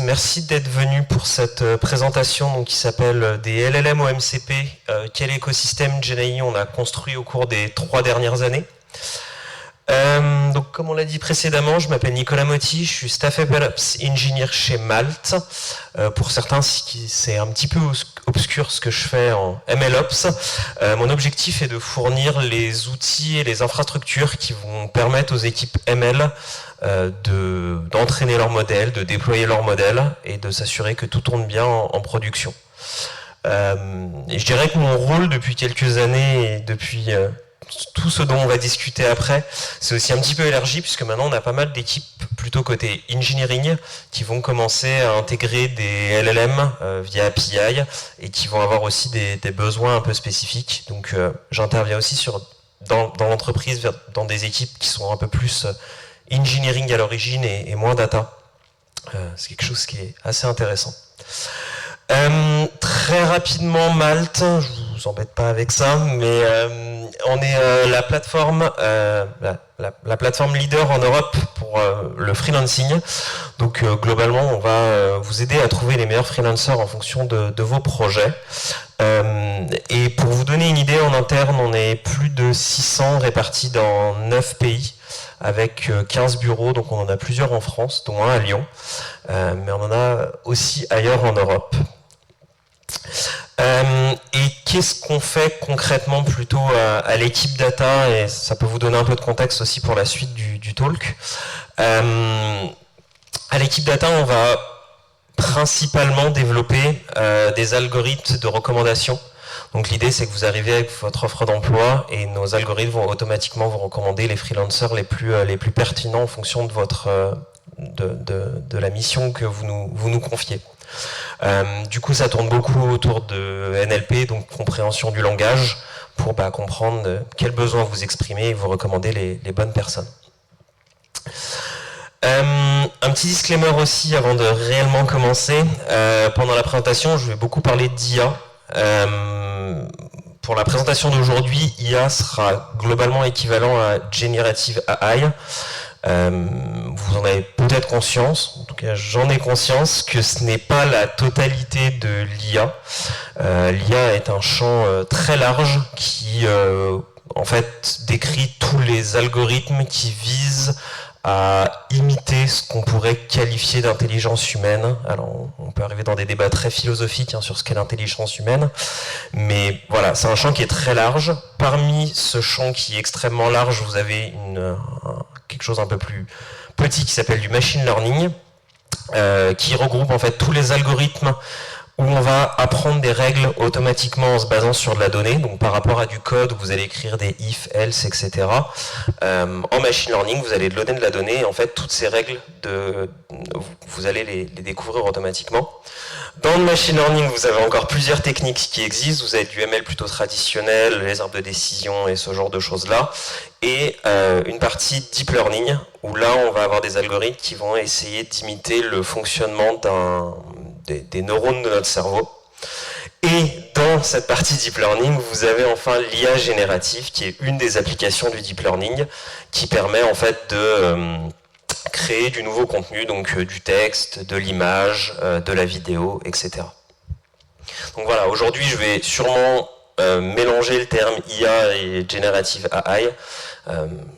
Merci d'être venu pour cette présentation donc, qui s'appelle des LLM au MCP, quel écosystème GenAI on a construit au cours des 3 dernières années. Donc, comme on l'a dit précédemment, je m'appelle Nicolas Motti, je suis Staff MLOps Engineer chez Malte. Pour certains, c'est un petit peu obscur ce que je fais en MLOps. Mon objectif est de fournir les outils et les infrastructures qui vont permettre aux équipes ML d'entraîner leur modèle, de déployer leur modèle et de s'assurer que tout tourne bien en production. Et je dirais que mon rôle depuis quelques années et depuis tout ce dont on va discuter après, c'est aussi un petit peu élargi puisque maintenant on a pas mal d'équipes plutôt côté engineering qui vont commencer à intégrer des LLM via API et qui vont avoir aussi des besoins un peu spécifiques. Donc j'interviens aussi dans l'entreprise, dans des équipes qui sont un peu plus engineering à l'origine et moins data. C'est quelque chose qui est assez intéressant. Très rapidement, Malte, je vous embête pas avec ça, mais on est la plateforme leader en Europe pour le freelancing. Donc globalement, on va vous aider à trouver les meilleurs freelancers en fonction de vos projets. Et pour vous donner une idée, en interne, on est plus de 600 répartis dans 9 pays, avec 15 bureaux, donc on en a plusieurs en France, dont un à Lyon, mais on en a aussi ailleurs en Europe. Et qu'est-ce qu'on fait concrètement plutôt à l'équipe data, et ça peut vous donner un peu de contexte aussi pour la suite du talk. À l'équipe data, on va principalement développer des algorithmes de recommandation. Donc l'idée, c'est que vous arrivez avec votre offre d'emploi et nos algorithmes vont automatiquement vous recommander les freelancers les plus pertinents en fonction de la mission que vous nous confiez. Du coup, ça tourne beaucoup autour de NLP, donc compréhension du langage, pour comprendre quels besoins vous exprimez et vous recommander les bonnes personnes. Un petit disclaimer aussi avant de réellement commencer. Pendant la présentation, je vais beaucoup parler d'IA. Pour la présentation d'aujourd'hui, IA sera globalement équivalent à Generative AI. Vous en avez peut-être conscience, en tout cas j'en ai conscience, que ce n'est pas la totalité de l'IA. L'IA est un champ très large qui en fait décrit tous les algorithmes qui visent à imiter ce qu'on pourrait qualifier d'intelligence humaine. Alors on peut arriver dans des débats très philosophiques sur ce qu'est l'intelligence humaine, mais voilà, c'est un champ qui est très large. Parmi ce champ qui est extrêmement large, vous avez quelque chose un peu plus petit qui s'appelle du machine learning, qui regroupe en fait tous les algorithmes où on va apprendre des règles automatiquement en se basant sur de la donnée. Donc par rapport à du code, vous allez écrire des if, else, etc. En machine learning, vous allez loader de la donnée et en fait toutes ces règles, vous allez les découvrir automatiquement. Dans le machine learning, vous avez encore plusieurs techniques qui existent. Vous avez du ML plutôt traditionnel, les arbres de décision et ce genre de choses-là. Et une partie deep learning, où là on va avoir des algorithmes qui vont essayer d'imiter le fonctionnement des neurones de notre cerveau. Et dans cette partie deep learning, vous avez enfin l'IA générative, qui est une des applications du deep learning, qui permet en fait de créer du nouveau contenu, donc du texte, de l'image, de la vidéo, etc. Donc voilà, aujourd'hui je vais sûrement mélanger le terme IA et Generative AI.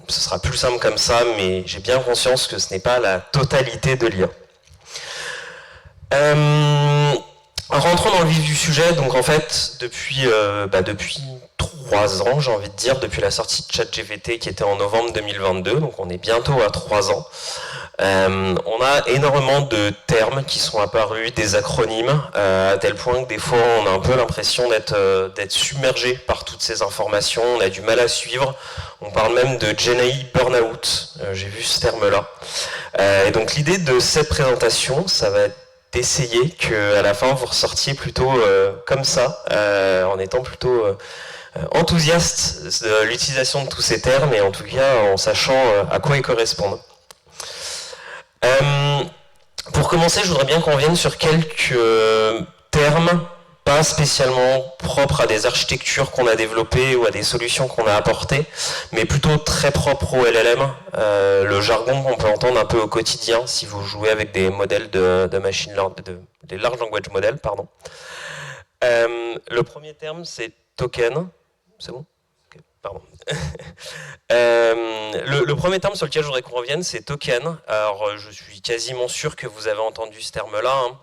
Ce sera plus simple comme ça, mais j'ai bien conscience que ce n'est pas la totalité de l'IA. Rentrons dans le vif du sujet, donc en fait, depuis 3 ans, j'ai envie de dire, depuis la sortie de ChatGPT qui était en novembre 2022, donc on est bientôt à 3 ans, on a énormément de termes qui sont apparus, des acronymes, à tel point que des fois on a un peu l'impression d'être submergé par toutes ces informations, on a du mal à suivre, on parle même de GenAI burnout, j'ai vu ce terme-là. Et donc l'idée de cette présentation, ça va être d'essayer qu'à la fin vous ressortiez plutôt comme ça, en étant plutôt enthousiaste de l'utilisation de tous ces termes et en tout cas en sachant à quoi ils correspondent. Pour commencer, je voudrais bien qu'on revienne sur quelques termes pas spécialement propre à des architectures qu'on a développées ou à des solutions qu'on a apportées, mais plutôt très propre au LLM, le jargon qu'on peut entendre un peu au quotidien si vous jouez avec des modèles de machine learning, des large language models, pardon. Le premier terme, c'est token. C'est bon? Okay, pardon. Le premier terme sur lequel je voudrais qu'on revienne, c'est token. Alors, je suis quasiment sûr que vous avez entendu ce terme-là, hein.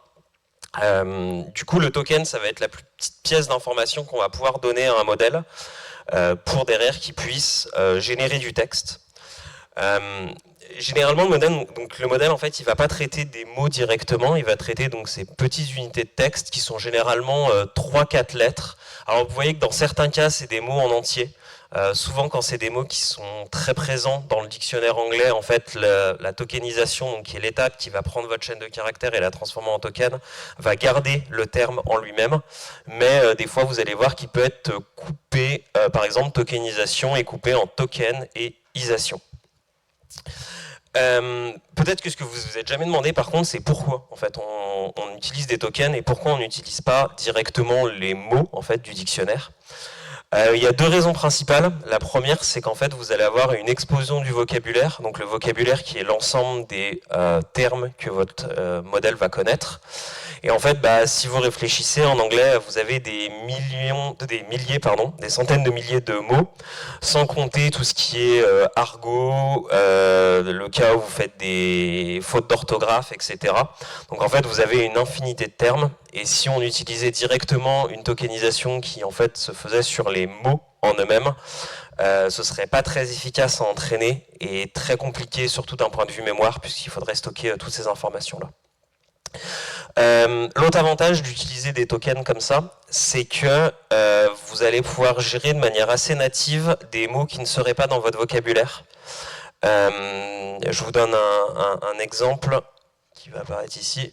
Du coup, le token, ça va être la plus petite pièce d'information qu'on va pouvoir donner à un modèle pour derrière qu'il puisse générer du texte. Généralement, le modèle, en fait, il va pas traiter des mots directement, il va traiter donc ces petites unités de texte qui sont généralement 3-4 lettres. Alors, vous voyez que dans certains cas, c'est des mots en entier. Souvent, quand c'est des mots qui sont très présents dans le dictionnaire anglais, en fait, la tokenisation, donc, qui est l'étape qui va prendre votre chaîne de caractères et la transformer en token, va garder le terme en lui-même. Mais des fois, vous allez voir qu'il peut être coupé, par exemple, tokenisation est coupé en token et isation. Peut-être que ce que vous vous êtes jamais demandé, par contre, c'est pourquoi en fait on utilise des tokens et pourquoi on n'utilise pas directement les mots en fait du dictionnaire. Il y a deux raisons principales. La première, c'est qu'en fait, vous allez avoir une explosion du vocabulaire, donc le vocabulaire qui est l'ensemble des termes que votre modèle va connaître. Et en fait, si vous réfléchissez en anglais, vous avez des centaines de milliers de mots, sans compter tout ce qui est argot, le cas où vous faites des fautes d'orthographe, etc. Donc en fait, vous avez une infinité de termes. Et si on utilisait directement une tokenisation qui en fait se faisait sur les mots en eux-mêmes, ce serait pas très efficace à entraîner et très compliqué, surtout d'un point de vue mémoire, puisqu'il faudrait stocker toutes ces informations-là. L'autre avantage d'utiliser des tokens comme ça, c'est que vous allez pouvoir gérer de manière assez native des mots qui ne seraient pas dans votre vocabulaire. Je vous donne un exemple qui va apparaître ici.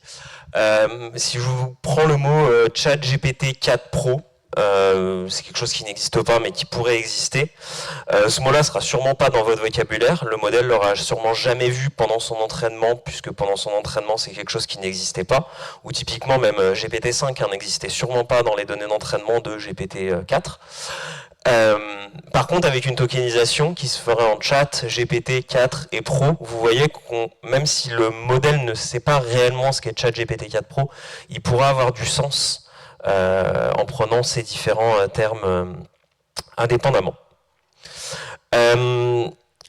Si je vous prends le mot ChatGPT 4 Pro, c'est quelque chose qui n'existe pas mais qui pourrait exister. Ce mot-là sera sûrement pas dans votre vocabulaire. Le modèle l'aura sûrement jamais vu pendant son entraînement, puisque pendant son entraînement c'est quelque chose qui n'existait pas. Ou typiquement même GPT-5 n'existait sûrement pas dans les données d'entraînement de GPT-4. Par contre, avec une tokenisation qui se ferait en chat, GPT 4 et Pro, vous voyez que même si le modèle ne sait pas réellement ce qu'est chat GPT 4 Pro, il pourra avoir du sens en prenant ces différents termes indépendamment.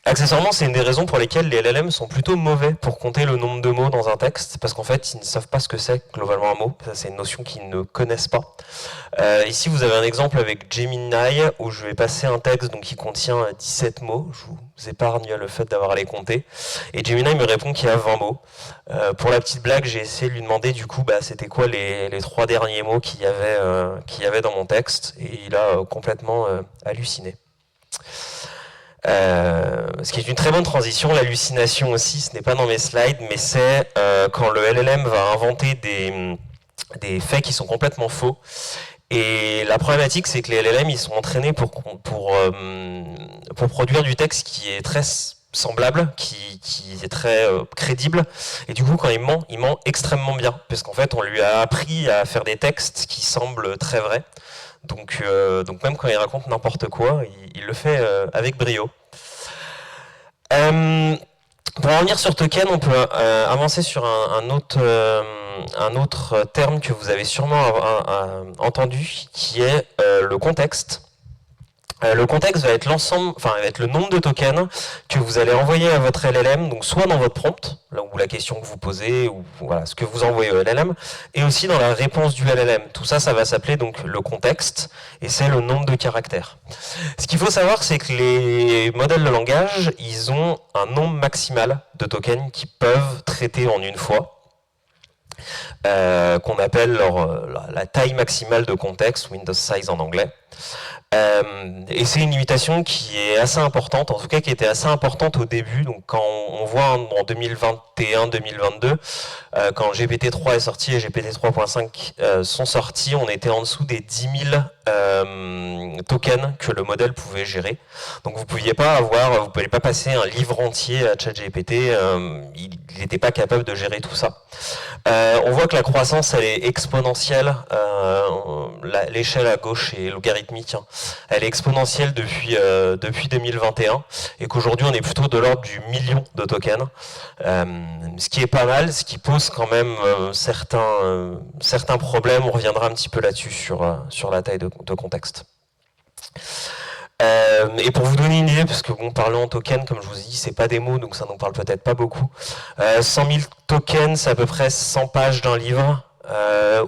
Accessoirement, c'est une des raisons pour lesquelles les LLM sont plutôt mauvais pour compter le nombre de mots dans un texte, parce qu'en fait, ils ne savent pas ce que c'est globalement un mot. Ça, c'est une notion qu'ils ne connaissent pas. Ici, vous avez un exemple avec Gemini, où je vais passer un texte donc, qui contient 17 mots. Je vous épargne le fait d'avoir à les compter. Et Gemini me répond qu'il y a 20 mots. Pour la petite blague, j'ai essayé de lui demander du coup, c'était quoi les 3 derniers mots qu'il y avait dans mon texte, et il a complètement halluciné. Ce qui est une très bonne transition, l'hallucination aussi, ce n'est pas dans mes slides, mais c'est quand le LLM va inventer des faits qui sont complètement faux. Et la problématique, c'est que les LLM, ils sont entraînés pour produire du texte qui est très semblable, qui est très crédible. Et du coup, quand il ment extrêmement bien, parce qu'en fait, on lui a appris à faire des textes qui semblent très vrais. Donc même quand il raconte n'importe quoi, il le fait avec brio. Pour en revenir sur token, on peut avancer sur un autre terme que vous avez sûrement entendu, qui est le contexte. Le contexte va être le nombre de tokens que vous allez envoyer à votre LLM, donc soit dans votre prompt, là où la question que vous posez, ou voilà, ce que vous envoyez au LLM, et aussi dans la réponse du LLM. Tout ça, ça va s'appeler donc le contexte, et c'est le nombre de caractères. Ce qu'il faut savoir, c'est que les modèles de langage, ils ont un nombre maximal de tokens qu'ils peuvent traiter en une fois. Qu'on appelle la taille maximale de contexte, Windows size en anglais. Et c'est une limitation qui est assez importante, en tout cas qui était assez importante au début. Donc quand on voit en 2021-2022, quand GPT-3 est sorti et GPT 3.5 sont sortis, on était en dessous des 10 000 tokens que le modèle pouvait gérer. Donc vous ne pouviez pas passer un livre entier à ChatGPT, il n'était pas capable de gérer tout ça. On voit que la croissance, elle est exponentielle. L'échelle à gauche est logarithmique. Hein. Elle est exponentielle depuis 2021 et qu'aujourd'hui, on est plutôt de l'ordre du million de tokens. Ce qui est pas mal, ce qui pose quand même certains problèmes. On reviendra un petit peu là-dessus sur la taille de contexte. Et pour vous donner une idée, parce que bon, parler en token, comme je vous ai dit, c'est pas des mots, donc ça n'en parle peut-être pas beaucoup. 100 000 tokens, c'est à peu près 100 pages d'un livre,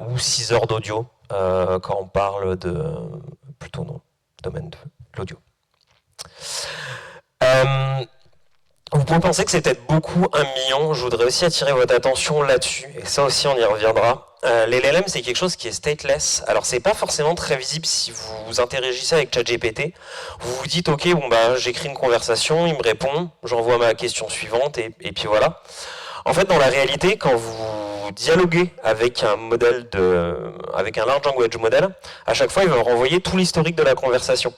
ou 6 heures d'audio, quand on parle plutôt non, domaine de l'audio. Vous pouvez penser que c'est peut-être beaucoup, 1 million. Je voudrais aussi attirer votre attention là-dessus, et ça aussi on y reviendra. Les LLM, c'est quelque chose qui est stateless. Alors c'est pas forcément très visible si vous interagissez avec ChatGPT. Vous vous dites ok, bon bah j'écris une conversation, il me répond, j'envoie ma question suivante et puis voilà. En fait, dans la réalité, quand vous dialoguez avec avec un large language model, à chaque fois il va renvoyer tout l'historique de la conversation.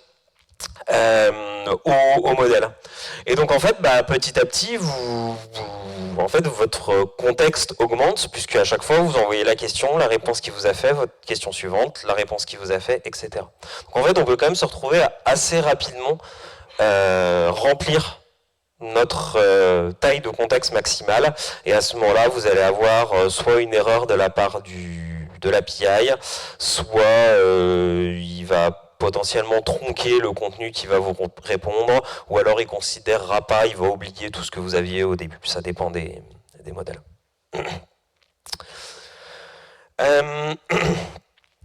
Au modèle. Et donc en fait, petit à petit, votre contexte augmente, puisque à chaque fois vous envoyez la question, la réponse qui vous a fait, votre question suivante, la réponse qui vous a fait, etc. Donc en fait, on peut quand même se retrouver à assez rapidement remplir notre taille de contexte maximale, et à ce moment-là, vous allez avoir soit une erreur de la part de l'API, soit il va potentiellement tronquer le contenu qui va vous répondre, ou alors il considérera pas, il va oublier tout ce que vous aviez au début. Ça dépend des modèles. Un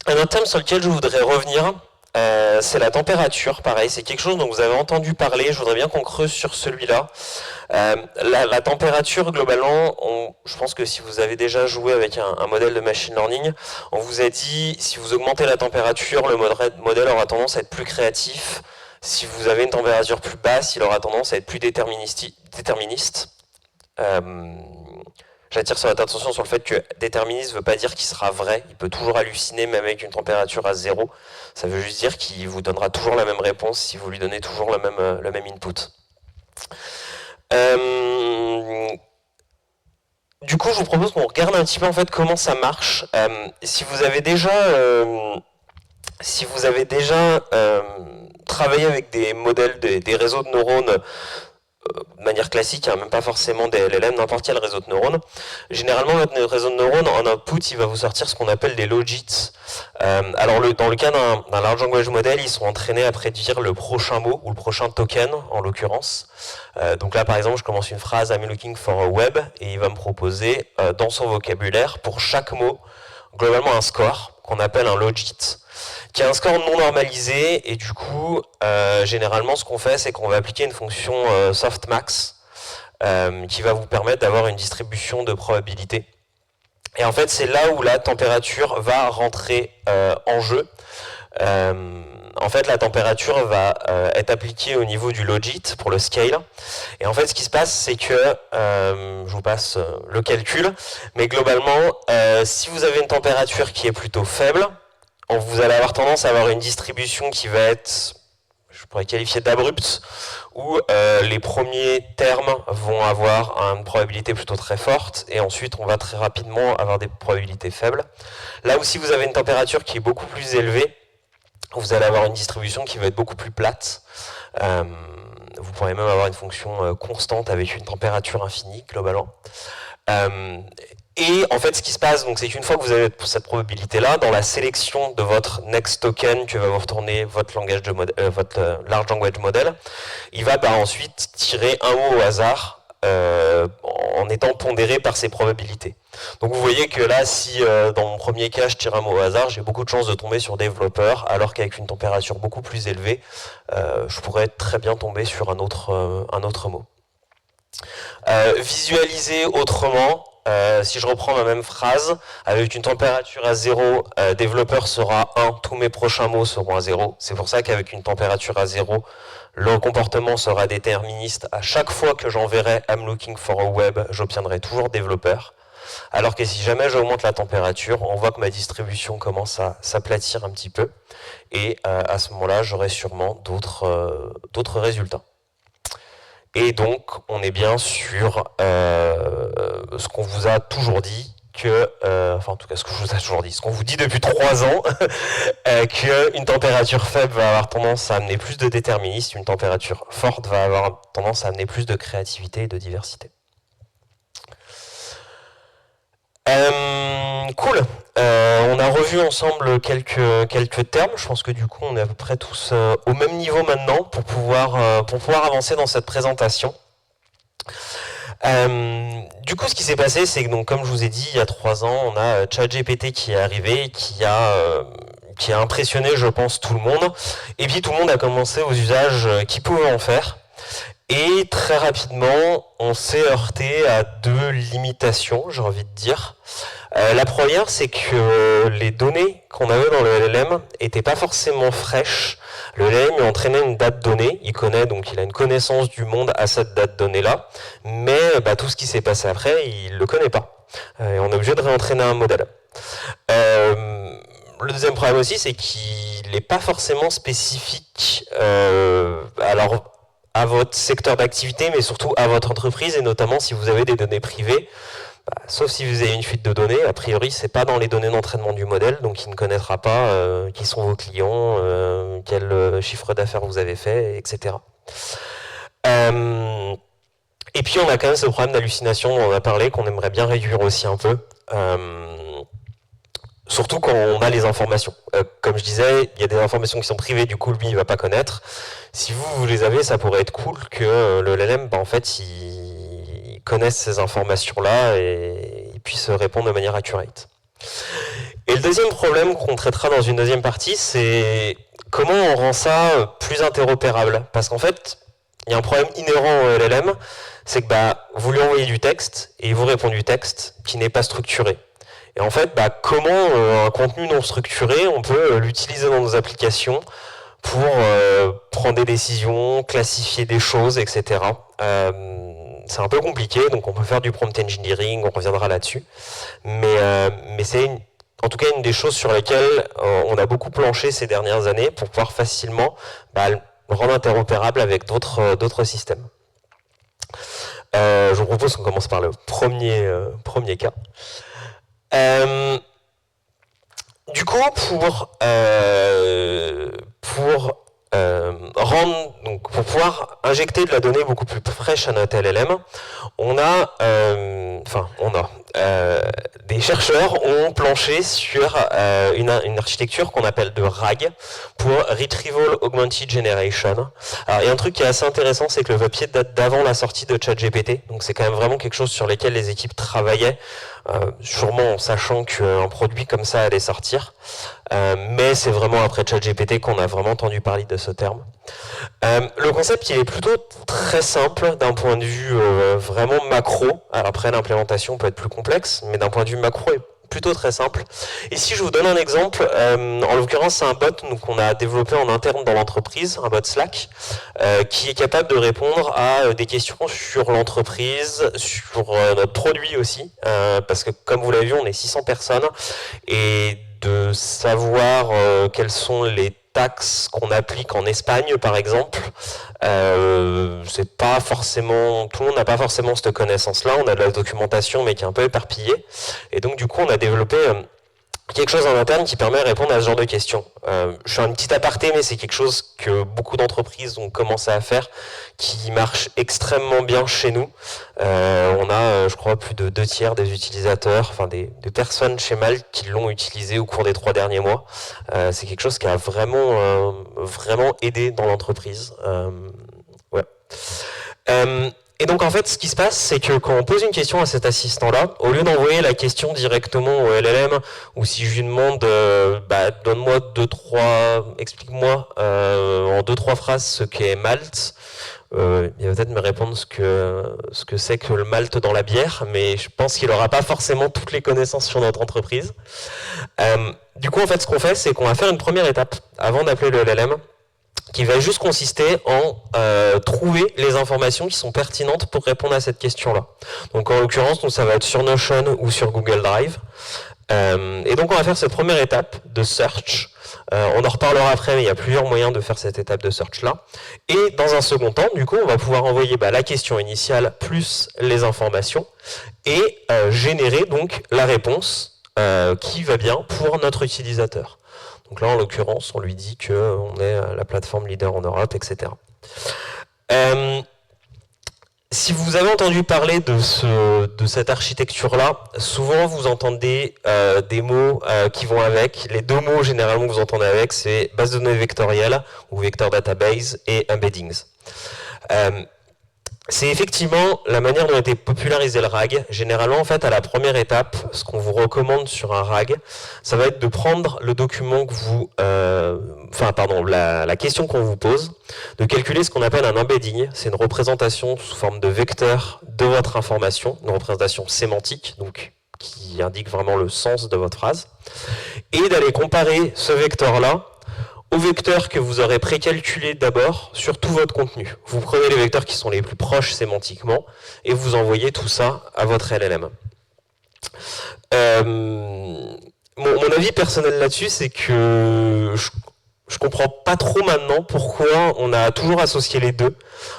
autre thème sur lequel je voudrais revenir, c'est la température. Pareil, c'est quelque chose dont vous avez entendu parler. Je voudrais bien qu'on creuse sur celui-là. La température, globalement, je pense que si vous avez déjà joué avec un modèle de machine learning, on vous a dit, si vous augmentez la température, le modèle aura tendance à être plus créatif. Si vous avez une température plus basse, il aura tendance à être plus déterministe. J'attire votre attention sur le fait que déterministe ne veut pas dire qu'il sera vrai. Il peut toujours halluciner, même avec une température à 0. Ça veut juste dire qu'il vous donnera toujours la même réponse si vous lui donnez toujours le même input. Du coup, je vous propose qu'on regarde un petit peu en fait comment ça marche. Si vous avez déjà travaillé avec des modèles, des réseaux de neurones de manière classique, hein, même pas forcément des LLM, n'importe quel réseau de neurones. Généralement, votre réseau de neurones, en output, il va vous sortir ce qu'on appelle des logits. Alors, dans le cas d'un large language model, ils sont entraînés à prédire le prochain mot, ou le prochain token, en l'occurrence. Donc là, par exemple, je commence une phrase « I'm looking for a web », et il va me proposer, dans son vocabulaire, pour chaque mot, globalement un score, qu'on appelle un logit, qui est un score non normalisé, et du coup, généralement, ce qu'on fait, c'est qu'on va appliquer une fonction softmax, qui va vous permettre d'avoir une distribution de probabilité. Et en fait, c'est là où la température va rentrer en jeu. En fait, la température va être appliquée au niveau du logit pour le scale. Et en fait, ce qui se passe, c'est que, je vous passe le calcul, mais globalement, si vous avez une température qui est plutôt faible, vous allez avoir tendance à avoir une distribution qui va être, je pourrais qualifier d'abrupte, où les premiers termes vont avoir une probabilité plutôt très forte, et ensuite on va très rapidement avoir des probabilités faibles. Là où si vous avez une température qui est beaucoup plus élevée, vous allez avoir une distribution qui va être beaucoup plus plate. Vous pourrez même avoir une fonction constante avec une température infinie, globalement. Et en fait, ce qui se passe, c'est qu'une fois que vous avez cette probabilité-là, dans la sélection de votre next token que va vous retourner votre large language model, il va ensuite tirer un mot au hasard en étant pondéré par ses probabilités. Donc vous voyez que là, si dans mon premier cas, je tire un mot au hasard, j'ai beaucoup de chances de tomber sur développeur, alors qu'avec une température beaucoup plus élevée, je pourrais très bien tomber sur un autre mot. Visualiser autrement, si je reprends ma même phrase, avec une température à 0, développeur sera 1, tous mes prochains mots seront à 0. C'est pour ça qu'avec une température à 0, le comportement sera déterministe. À chaque fois que j'enverrai I'm looking for a web, j'obtiendrai toujours développeur. Alors que si jamais j'augmente la température, on voit que ma distribution commence à s'aplatir un petit peu. Et à ce moment-là, j'aurai sûrement d'autres résultats. Et donc, on est bien sur ce qu'on vous a toujours dit, que, enfin en tout cas ce que je vous ai toujours dit, ce qu'on vous dit depuis 3 ans, qu'une température faible va avoir tendance à amener plus de déterminisme, une température forte va avoir tendance à amener plus de créativité et de diversité. Cool. On a revu ensemble quelques termes. Je pense que du coup, on est à peu près tous au même niveau maintenant pour pouvoir avancer dans cette présentation. Du coup, ce qui s'est passé, c'est que, donc, comme je vous ai dit, il y a 3 ans, on a ChatGPT qui est arrivé, qui a impressionné, je pense, tout le monde. Et puis, tout le monde a commencé aux usages qui pouvaient en faire. Et très rapidement, on s'est heurté à 2 limitations, j'ai envie de dire. La première, c'est que les données qu'on avait dans le LLM n'étaient pas forcément fraîches. Le LLM entraînait une date donnée, il a une connaissance du monde à cette date donnée-là, mais tout ce qui s'est passé après, il ne le connaît pas. Et on est obligé de réentraîner un modèle. Le deuxième problème aussi, c'est qu'il n'est pas forcément spécifique à votre secteur d'activité, mais surtout à votre entreprise, et notamment si vous avez des données privées. Sauf si vous avez une fuite de données, a priori c'est pas dans les données d'entraînement du modèle, donc il ne connaîtra pas qui sont vos clients, quel chiffre d'affaires vous avez fait, etc. Et puis on a quand même ce problème d'hallucination dont on a parlé, qu'on aimerait bien réduire aussi un peu. Surtout quand on a les informations. Comme je disais, il y a des informations qui sont privées, du coup lui il ne va pas connaître. Si vous les avez, ça pourrait être cool que le LLM, en fait, il connaisse ces informations-là et il puisse répondre de manière accurate. Et le deuxième problème qu'on traitera dans une deuxième partie, c'est comment on rend ça plus interopérable. Parce qu'en fait, il y a un problème inhérent au LLM, c'est que vous lui envoyez du texte et il vous répond du texte qui n'est pas structuré. Et en fait, comment un contenu non structuré, on peut l'utiliser dans nos applications pour prendre des décisions, classifier des choses, etc. C'est un peu compliqué, donc on peut faire du prompt engineering, on reviendra là-dessus. Mais c'est en tout cas une des choses sur lesquelles on a beaucoup planché ces dernières années pour pouvoir facilement le rendre interopérable avec d'autres systèmes. Je vous propose qu'on commence par le premier cas. Du coup, pour pouvoir injecter de la donnée beaucoup plus fraîche à notre LLM, des chercheurs ont planché sur une architecture qu'on appelle de RAG, pour Retrieval Augmented Generation. Alors, il y a un truc qui est assez intéressant, c'est que le papier date d'avant la sortie de ChatGPT, donc c'est quand même vraiment quelque chose sur lequel les équipes travaillaient, sûrement en sachant qu'un produit comme ça allait sortir. Mais c'est vraiment après ChatGPT qu'on a vraiment entendu parler de ce terme. Le concept, il est plutôt très simple d'un point de vue vraiment macro. Alors après, l'implémentation peut être plus complexe, mais d'un point de vue macro, est plutôt très simple. Ici, je vous donne un exemple. En l'occurrence, c'est un bot qu'on a développé en interne dans l'entreprise, un bot Slack, qui est capable de répondre à des questions sur l'entreprise, sur notre produit aussi, parce que comme vous l'avez vu, on est 600 personnes, et de savoir quelles sont les taxes qu'on applique en Espagne, par exemple, c'est pas forcément, tout le monde n'a pas forcément cette connaissance-là. On a de la documentation, mais qui est un peu éparpillée. Et donc, du coup, on a développé quelque chose en interne qui permet de répondre à ce genre de questions. Je fais un petit aparté, mais c'est quelque chose que beaucoup d'entreprises ont commencé à faire, qui marche extrêmement bien chez nous. On a, je crois, plus de 2/3 des utilisateurs, enfin des personnes chez Malte qui l'ont utilisé au cours des 3 derniers mois. C'est quelque chose qui a vraiment aidé dans l'entreprise. Ouais. Et donc en fait, ce qui se passe, c'est que quand on pose une question à cet assistant-là, au lieu d'envoyer la question directement au LLM, ou si je lui demande, donne-moi explique-moi en 2-3 phrases ce qu'est Malte, il va peut-être me répondre ce que c'est que le malt dans la bière, mais je pense qu'il n'aura pas forcément toutes les connaissances sur notre entreprise. Du coup, en fait, ce qu'on fait, c'est qu'on va faire une première étape avant d'appeler le LLM, qui va juste consister en trouver les informations qui sont pertinentes pour répondre à cette question-là. Donc en l'occurrence, ça va être sur Notion ou sur Google Drive. Et donc on va faire cette première étape de search. On en reparlera après, mais il y a plusieurs moyens de faire cette étape de search là. Et dans un second temps, du coup, on va pouvoir envoyer la question initiale plus les informations et générer donc la réponse qui va bien pour notre utilisateur. Donc là, en l'occurrence, on lui dit qu'on est la plateforme leader en Europe, etc. Si vous avez entendu parler de cette architecture-là, souvent vous entendez des mots qui vont avec. Les deux mots généralement que vous entendez avec, c'est base de données vectorielle ou vector database et embeddings. C'est effectivement la manière dont a été popularisé le RAG. Généralement, en fait, à la première étape, ce qu'on vous recommande sur un RAG, ça va être de prendre le document que vous... la question qu'on vous pose, de calculer ce qu'on appelle un embedding. C'est une représentation sous forme de vecteur de votre information, une représentation sémantique, donc qui indique vraiment le sens de votre phrase, et d'aller comparer ce vecteur-là au vecteur que vous aurez précalculé d'abord sur tout votre contenu. Vous prenez les vecteurs qui sont les plus proches sémantiquement et vous envoyez tout ça à votre LLM. Mon avis personnel là-dessus, c'est que je comprends pas trop maintenant pourquoi on a toujours associé les deux.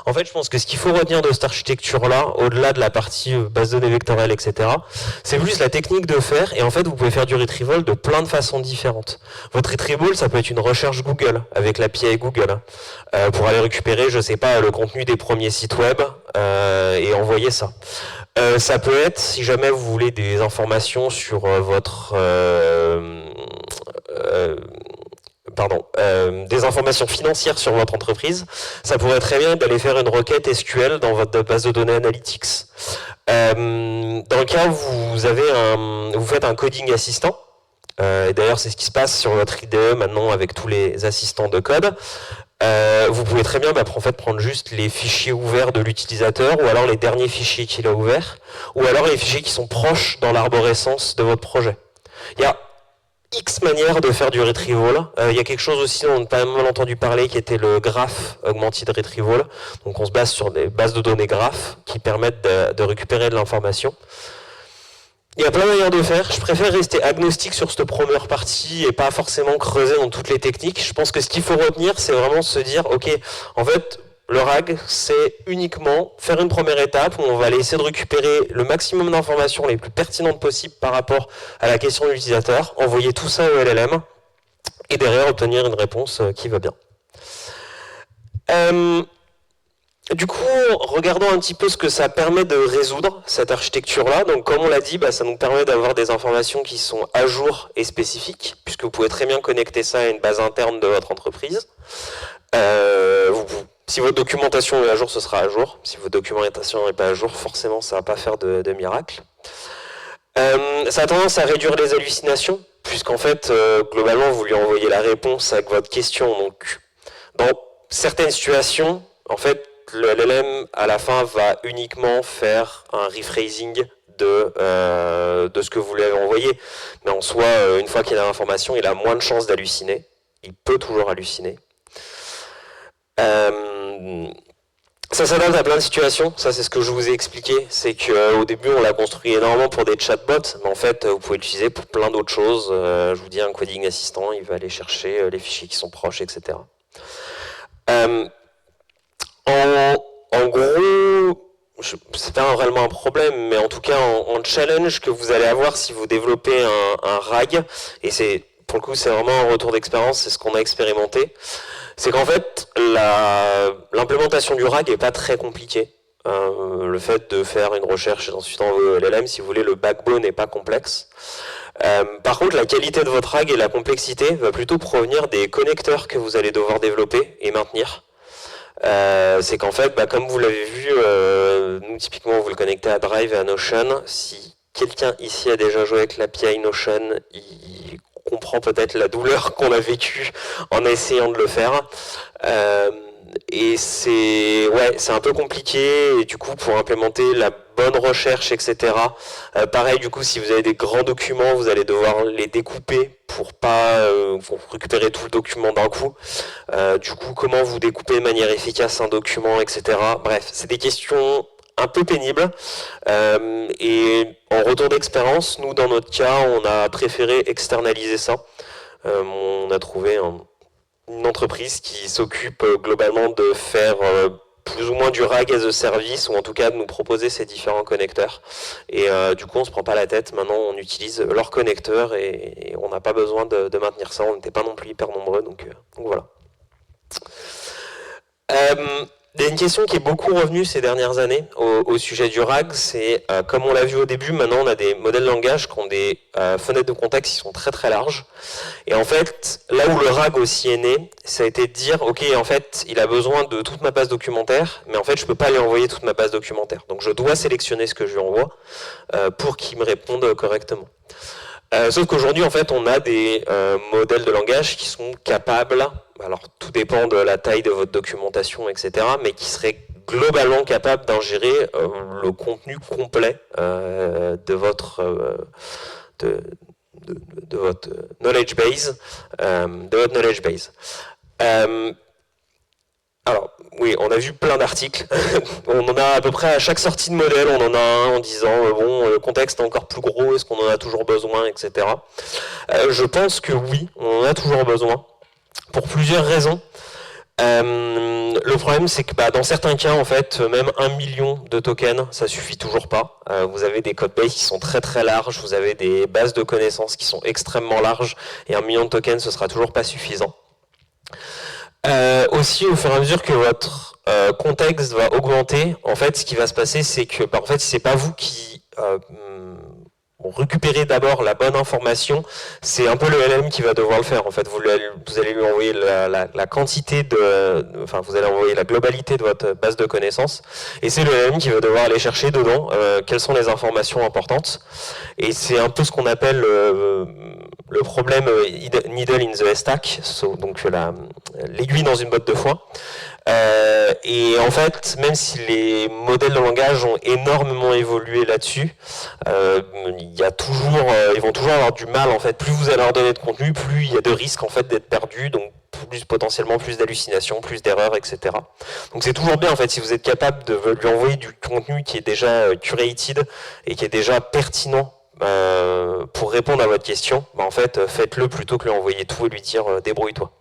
En fait, je pense que ce qu'il faut retenir de cette architecture-là, au-delà de la partie base de données vectorielle, etc., c'est plus la technique de faire, et en fait, vous pouvez faire du retrieval de plein de façons différentes. Votre retrieval, ça peut être une recherche Google, avec l'API Google, pour aller récupérer, je sais pas, le contenu des premiers sites web, et envoyer ça. Ça peut être, si jamais vous voulez des informations sur votre... des informations financières sur votre entreprise, ça pourrait très bien d'aller faire une requête SQL dans votre base de données Analytics. Dans le cas où vous faites un coding assistant, et d'ailleurs c'est ce qui se passe sur votre IDE maintenant avec tous les assistants de code, vous pouvez très bien en fait, prendre juste les fichiers ouverts de l'utilisateur, ou alors les derniers fichiers qu'il a ouverts, ou alors les fichiers qui sont proches dans l'arborescence de votre projet. Il y a X manières de faire du retrieval. Il y a quelque chose aussi dont on a pas mal entendu parler qui était le graph augmented retrieval. Donc on se base sur des bases de données graph qui permettent de récupérer de l'information. Il y a plein de manières de faire. Je préfère rester agnostique sur cette première partie et pas forcément creuser dans toutes les techniques. Je pense que ce qu'il faut retenir, c'est vraiment se dire, ok, en fait, le RAG, c'est uniquement faire une première étape où on va aller essayer de récupérer le maximum d'informations les plus pertinentes possibles par rapport à la question de l'utilisateur, envoyer tout ça au LLM, et derrière obtenir une réponse qui va bien. Du coup, regardons un petit peu ce que ça permet de résoudre, cette architecture-là. Donc, comme on l'a dit, ça nous permet d'avoir des informations qui sont à jour et spécifiques, puisque vous pouvez très bien connecter ça à une base interne de votre entreprise. Si votre documentation est à jour, ce sera à jour. Si votre documentation n'est pas à jour, forcément, ça ne va pas faire de miracle. Ça a tendance à réduire les hallucinations, puisqu'en fait, globalement, vous lui envoyez la réponse avec votre question. Donc, dans certaines situations, en fait, le LLM, à la fin, va uniquement faire un rephrasing de ce que vous lui avez envoyé. Mais en soi, une fois qu'il a l'information, il a moins de chances d'halluciner. Il peut toujours halluciner. Ça s'adapte à plein de situations, ça c'est ce que je vous ai expliqué, c'est qu'au début on l'a construit énormément pour des chatbots, mais en fait vous pouvez l'utiliser pour plein d'autres choses. Je vous dis, un coding assistant, il va aller chercher les fichiers qui sont proches, etc. En gros, c'est pas réellement un problème, mais en tout cas en challenge que vous allez avoir si vous développez un RAG, et c'est pour le coup c'est vraiment un retour d'expérience, c'est ce qu'on a expérimenté, c'est qu'en fait l'implémentation du RAG n'est pas très compliquée. Le fait de faire une recherche ensuite en LLM, si vous voulez, le backbone n'est pas complexe. Par contre, la qualité de votre RAG et la complexité va plutôt provenir des connecteurs que vous allez devoir développer et maintenir. C'est qu'en fait, comme vous l'avez vu, nous typiquement vous le connectez à Drive et à Notion. Si quelqu'un ici a déjà joué avec l'API Notion, il comprend peut-être la douleur qu'on a vécue en essayant de le faire. Et c'est un peu compliqué, et du coup pour implémenter la bonne recherche, etc. Pareil, du coup, si vous avez des grands documents, vous allez devoir les découper pour pas récupérer tout le document d'un coup. Du coup, comment vous découpez de manière efficace un document, etc. Bref, c'est des questions un peu pénible. Et en retour d'expérience, nous, dans notre cas, on a préféré externaliser ça. On a trouvé une entreprise qui s'occupe globalement de faire plus ou moins du RAG as a service, ou en tout cas de nous proposer ces différents connecteurs. Et du coup, on ne se prend pas la tête. Maintenant, on utilise leurs connecteurs et on n'a pas besoin de maintenir ça. On n'était pas non plus hyper nombreux, donc voilà. Il y a une question qui est beaucoup revenue ces dernières années au sujet du RAG, c'est comme on l'a vu au début, maintenant on a des modèles de langage qui ont des fenêtres de contexte qui sont très très larges. Et en fait, là où le RAG aussi est né, ça a été de dire, ok, en fait, il a besoin de toute ma base documentaire, mais en fait, je ne peux pas lui envoyer toute ma base documentaire. Donc je dois sélectionner ce que je lui envoie pour qu'il me réponde correctement. Sauf qu'aujourd'hui, en fait, on a des modèles de langage qui sont capables, alors tout dépend de la taille de votre documentation, etc., mais qui seraient globalement capables d'ingérer le contenu complet de votre knowledge base, alors, oui, on a vu plein d'articles. On en a à peu près à chaque sortie de modèle, on en a un en disant bon, le contexte est encore plus gros, est-ce qu'on en a toujours besoin, etc. Je pense que oui, on en a toujours besoin, pour plusieurs raisons. Le problème, c'est que dans certains cas, en fait, même 1 million de tokens, ça suffit toujours pas. Vous avez des codebases qui sont très très larges, vous avez des bases de connaissances qui sont extrêmement larges, et 1 million de tokens, ce sera toujours pas suffisant. Aussi, au fur et à mesure que votre contexte va augmenter, en fait, ce qui va se passer, c'est que, en fait, c'est pas vous qui récupérez d'abord la bonne information, c'est un peu le LLM qui va devoir le faire. En fait, vous allez lui envoyer la quantité enfin, vous allez envoyer la globalité de votre base de connaissances, et c'est le LLM qui va devoir aller chercher dedans quelles sont les informations importantes. Et c'est un peu ce qu'on appelle le problème needle in the haystack, donc l'aiguille dans une botte de foin. Et en fait, même si les modèles de langage ont énormément évolué là-dessus, ils vont toujours avoir du mal. En fait, plus vous allez leur donner de contenu, plus il y a de risques en fait d'être perdu, donc potentiellement plus d'hallucinations, plus d'erreurs, etc. Donc c'est toujours bien en fait si vous êtes capable de lui envoyer du contenu qui est déjà curated et qui est déjà pertinent pour répondre à votre question. En fait, faites-le plutôt que lui envoyer tout et lui dire débrouille-toi.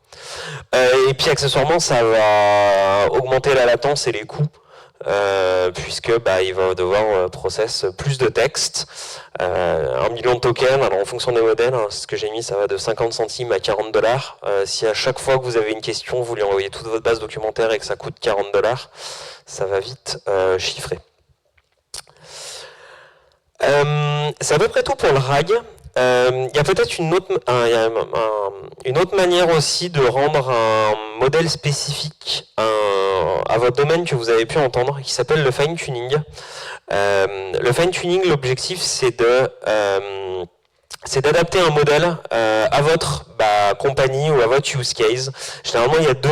Et puis accessoirement, ça va augmenter la latence et les coûts, puisque il va devoir process plus de texte. 1 million de tokens, alors en fonction des modèles, ce que j'ai mis, ça va de 50 centimes à 40 $. Si à chaque fois que vous avez une question, vous lui envoyez toute votre base documentaire et que ça coûte 40 $, ça va vite chiffrer. C'est à peu près tout pour le RAG. Il y a peut-être une autre manière aussi de rendre un modèle spécifique à votre domaine que vous avez pu entendre, qui s'appelle le fine-tuning. Le fine-tuning, l'objectif, c'est d'adapter un modèle à votre compagnie ou à votre use case. Généralement, il y a deux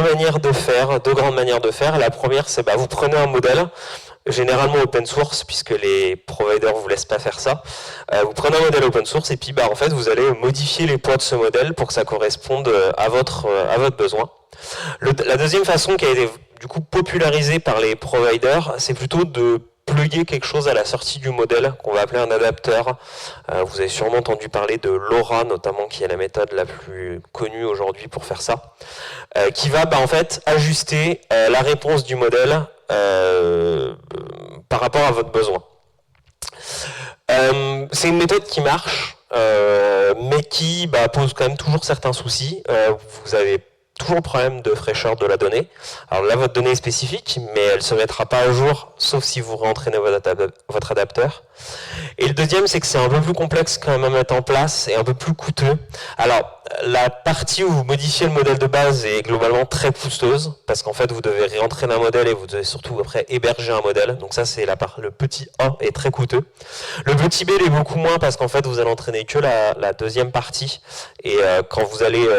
grandes manières de faire. La première, c'est vous prenez un modèle, généralement open source, puisque les providers ne vous laissent pas faire ça. Vous prenez un modèle open source et puis en fait, vous allez modifier les poids de ce modèle pour que ça corresponde à votre besoin. La deuxième façon qui a été du coup popularisée par les providers, c'est plutôt de plugger quelque chose à la sortie du modèle qu'on va appeler un adapteur. Vous avez sûrement entendu parler de LoRa notamment, qui est la méthode la plus connue aujourd'hui pour faire ça, qui va en fait ajuster la réponse du modèle par rapport à votre besoin. C'est une méthode qui marche, mais qui pose quand même toujours certains soucis. Vous avez toujours le problème de fraîcheur de la donnée. Alors là, votre donnée est spécifique, mais elle ne se mettra pas à jour, sauf si vous réentraînez votre adapteur. Et le deuxième, c'est que c'est un peu plus complexe quand même à mettre en place et un peu plus coûteux. Alors, la partie où vous modifiez le modèle de base est globalement très coûteuse, parce qu'en fait, vous devez réentraîner un modèle et vous devez surtout après héberger un modèle. Donc ça, c'est le petit A est très coûteux. Le petit B l'est beaucoup moins, parce qu'en fait, vous allez entraîner que la deuxième partie. Et quand vous allez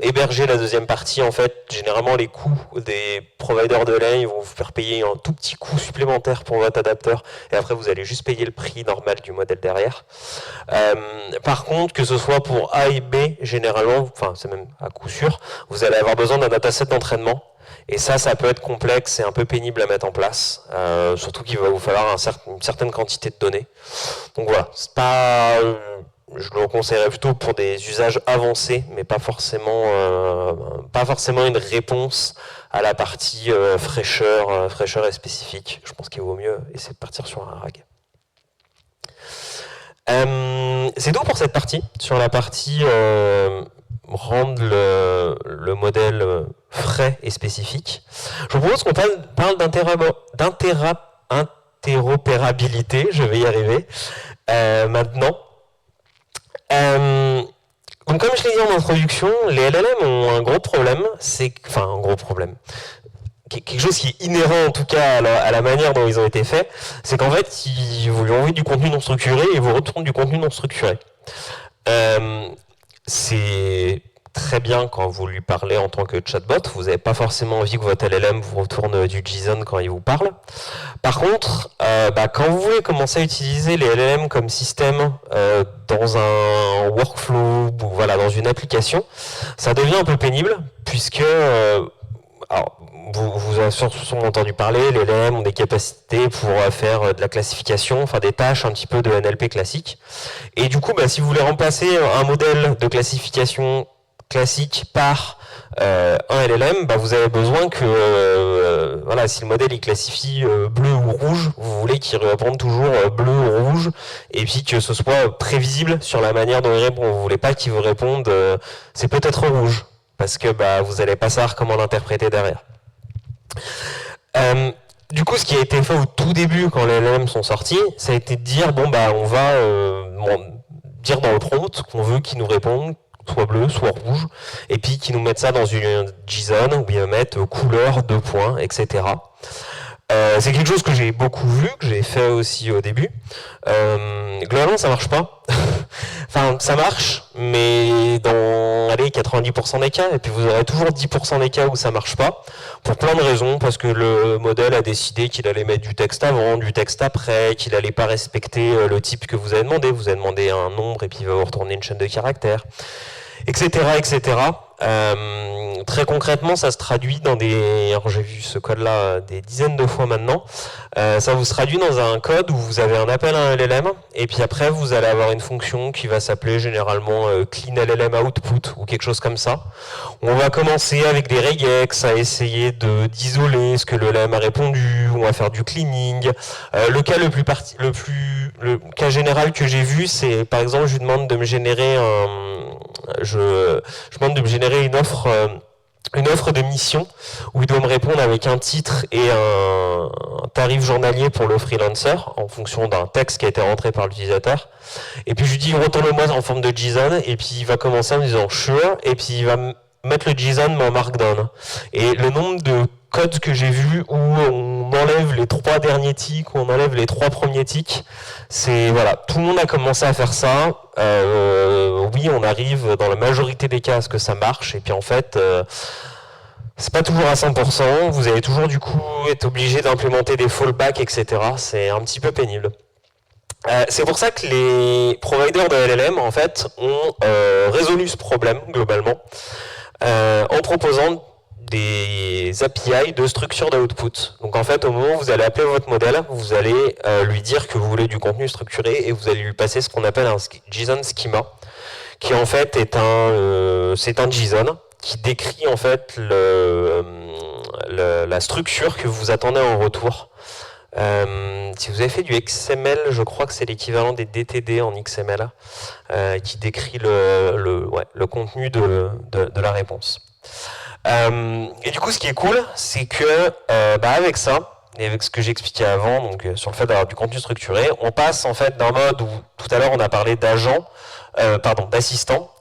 héberger la deuxième partie, en fait, généralement, les coûts des providers de LAN, ils vont vous faire payer un tout petit coût supplémentaire pour votre adapteur. Et après, vous allez juste payer le prix normal du modèle derrière. Par contre, que ce soit pour A et B, généralement, enfin c'est même à coup sûr, vous allez avoir besoin d'un dataset d'entraînement. Et ça peut être complexe et un peu pénible à mettre en place, surtout qu'il va vous falloir une certaine quantité de données. Donc voilà, c'est pas, je le conseillerais plutôt pour des usages avancés, mais pas forcément une réponse à la partie fraîcheur et spécifique. Je pense qu'il vaut mieux essayer de partir sur un RAG. C'est tout pour cette partie, sur la partie rendre le modèle frais et spécifique. Je vous propose qu'on parle d'interopérabilité, je vais y arriver, maintenant. Donc comme je l'ai dit en introduction, les LLM ont un gros problème, quelque chose qui est inhérent en tout cas à la manière dont ils ont été faits, c'est qu'en fait, vous lui envoyez du contenu non structuré et vous retourne du contenu non structuré. C'est très bien quand vous lui parlez en tant que chatbot, vous n'avez pas forcément envie que votre LLM vous retourne du JSON quand il vous parle. Par contre, quand vous voulez commencer à utiliser les LLM comme système dans un workflow ou voilà, dans une application, ça devient un peu pénible puisque vous avez sûrement entendu parler, les LLM ont des capacités pour faire de la classification, enfin des tâches un petit peu de NLP classique. Et du coup, si vous voulez remplacer un modèle de classification classique par un LLM, vous avez besoin que, voilà, si le modèle il classifie bleu ou rouge, vous voulez qu'il réponde toujours bleu ou rouge, et puis que ce soit prévisible sur la manière dont il répond. Vous voulez pas qu'il vous réponde c'est peut-être rouge, parce que vous n'allez pas savoir comment l'interpréter derrière. Du coup, ce qui a été fait au tout début, quand les LLM sont sortis, ça a été de dire, on va dire dans le prompt qu'on veut qu'ils nous répondent soit bleu, soit rouge, et puis qu'ils nous mettent ça dans une JSON, où ils va mettre couleur, 2 points, etc. C'est quelque chose que j'ai beaucoup vu, que j'ai fait aussi au début. Globalement, ça marche pas. Enfin, ça marche, mais dans 90% des cas, et puis vous aurez toujours 10% des cas où ça marche pas, pour plein de raisons, parce que le modèle a décidé qu'il allait mettre du texte avant, du texte après, qu'il allait pas respecter le type que vous avez demandé. Vous avez demandé un nombre et puis il va vous retourner une chaîne de caractères, etc., etc. Très concrètement, ça se traduit dans des... Alors j'ai vu ce code-là des dizaines de fois maintenant. Ça vous se traduit dans un code où vous avez un appel à un LLM, et puis après vous allez avoir une fonction qui va s'appeler généralement clean LLM output ou quelque chose comme ça. On va commencer avec des regex à essayer d'isoler ce que le LLM a répondu. On va faire du cleaning. Le cas général que j'ai vu, c'est par exemple je lui demande de me générer je demande de me générer une offre de mission où il doit me répondre avec un titre et un tarif journalier pour le freelancer en fonction d'un texte qui a été rentré par l'utilisateur. Et puis je lui dis retourne-le-moi en forme de JSON, et puis il va commencer en me disant sure, et puis il va mettre le JSON mais en markdown. Et le nombre de codes que j'ai vu où on enlève les 3 derniers ticks, où on enlève les 3 premiers ticks, c'est voilà, tout le monde a commencé à faire ça. Oui, on arrive dans la majorité des cas à ce que ça marche, et puis en fait, c'est pas toujours à 100%. Vous allez toujours du coup être obligé d'implémenter des fallbacks, etc. C'est un petit peu pénible. C'est pour ça que les providers de LLM en fait ont résolu ce problème globalement en proposant des API de structure d'output. Donc en fait, au moment où vous allez appeler votre modèle, vous allez lui dire que vous voulez du contenu structuré et vous allez lui passer ce qu'on appelle un JSON schema, qui en fait est c'est un JSON qui décrit en fait la structure que vous attendez en retour. Si vous avez fait du XML, je crois que c'est l'équivalent des DTD en XML, qui décrit le contenu de la réponse. Et du coup, ce qui est cool, c'est que avec ça, et avec ce que j'expliquais avant, donc sur le fait d'avoir du contenu structuré, on passe en fait d'un mode où tout à l'heure on a parlé d'assistant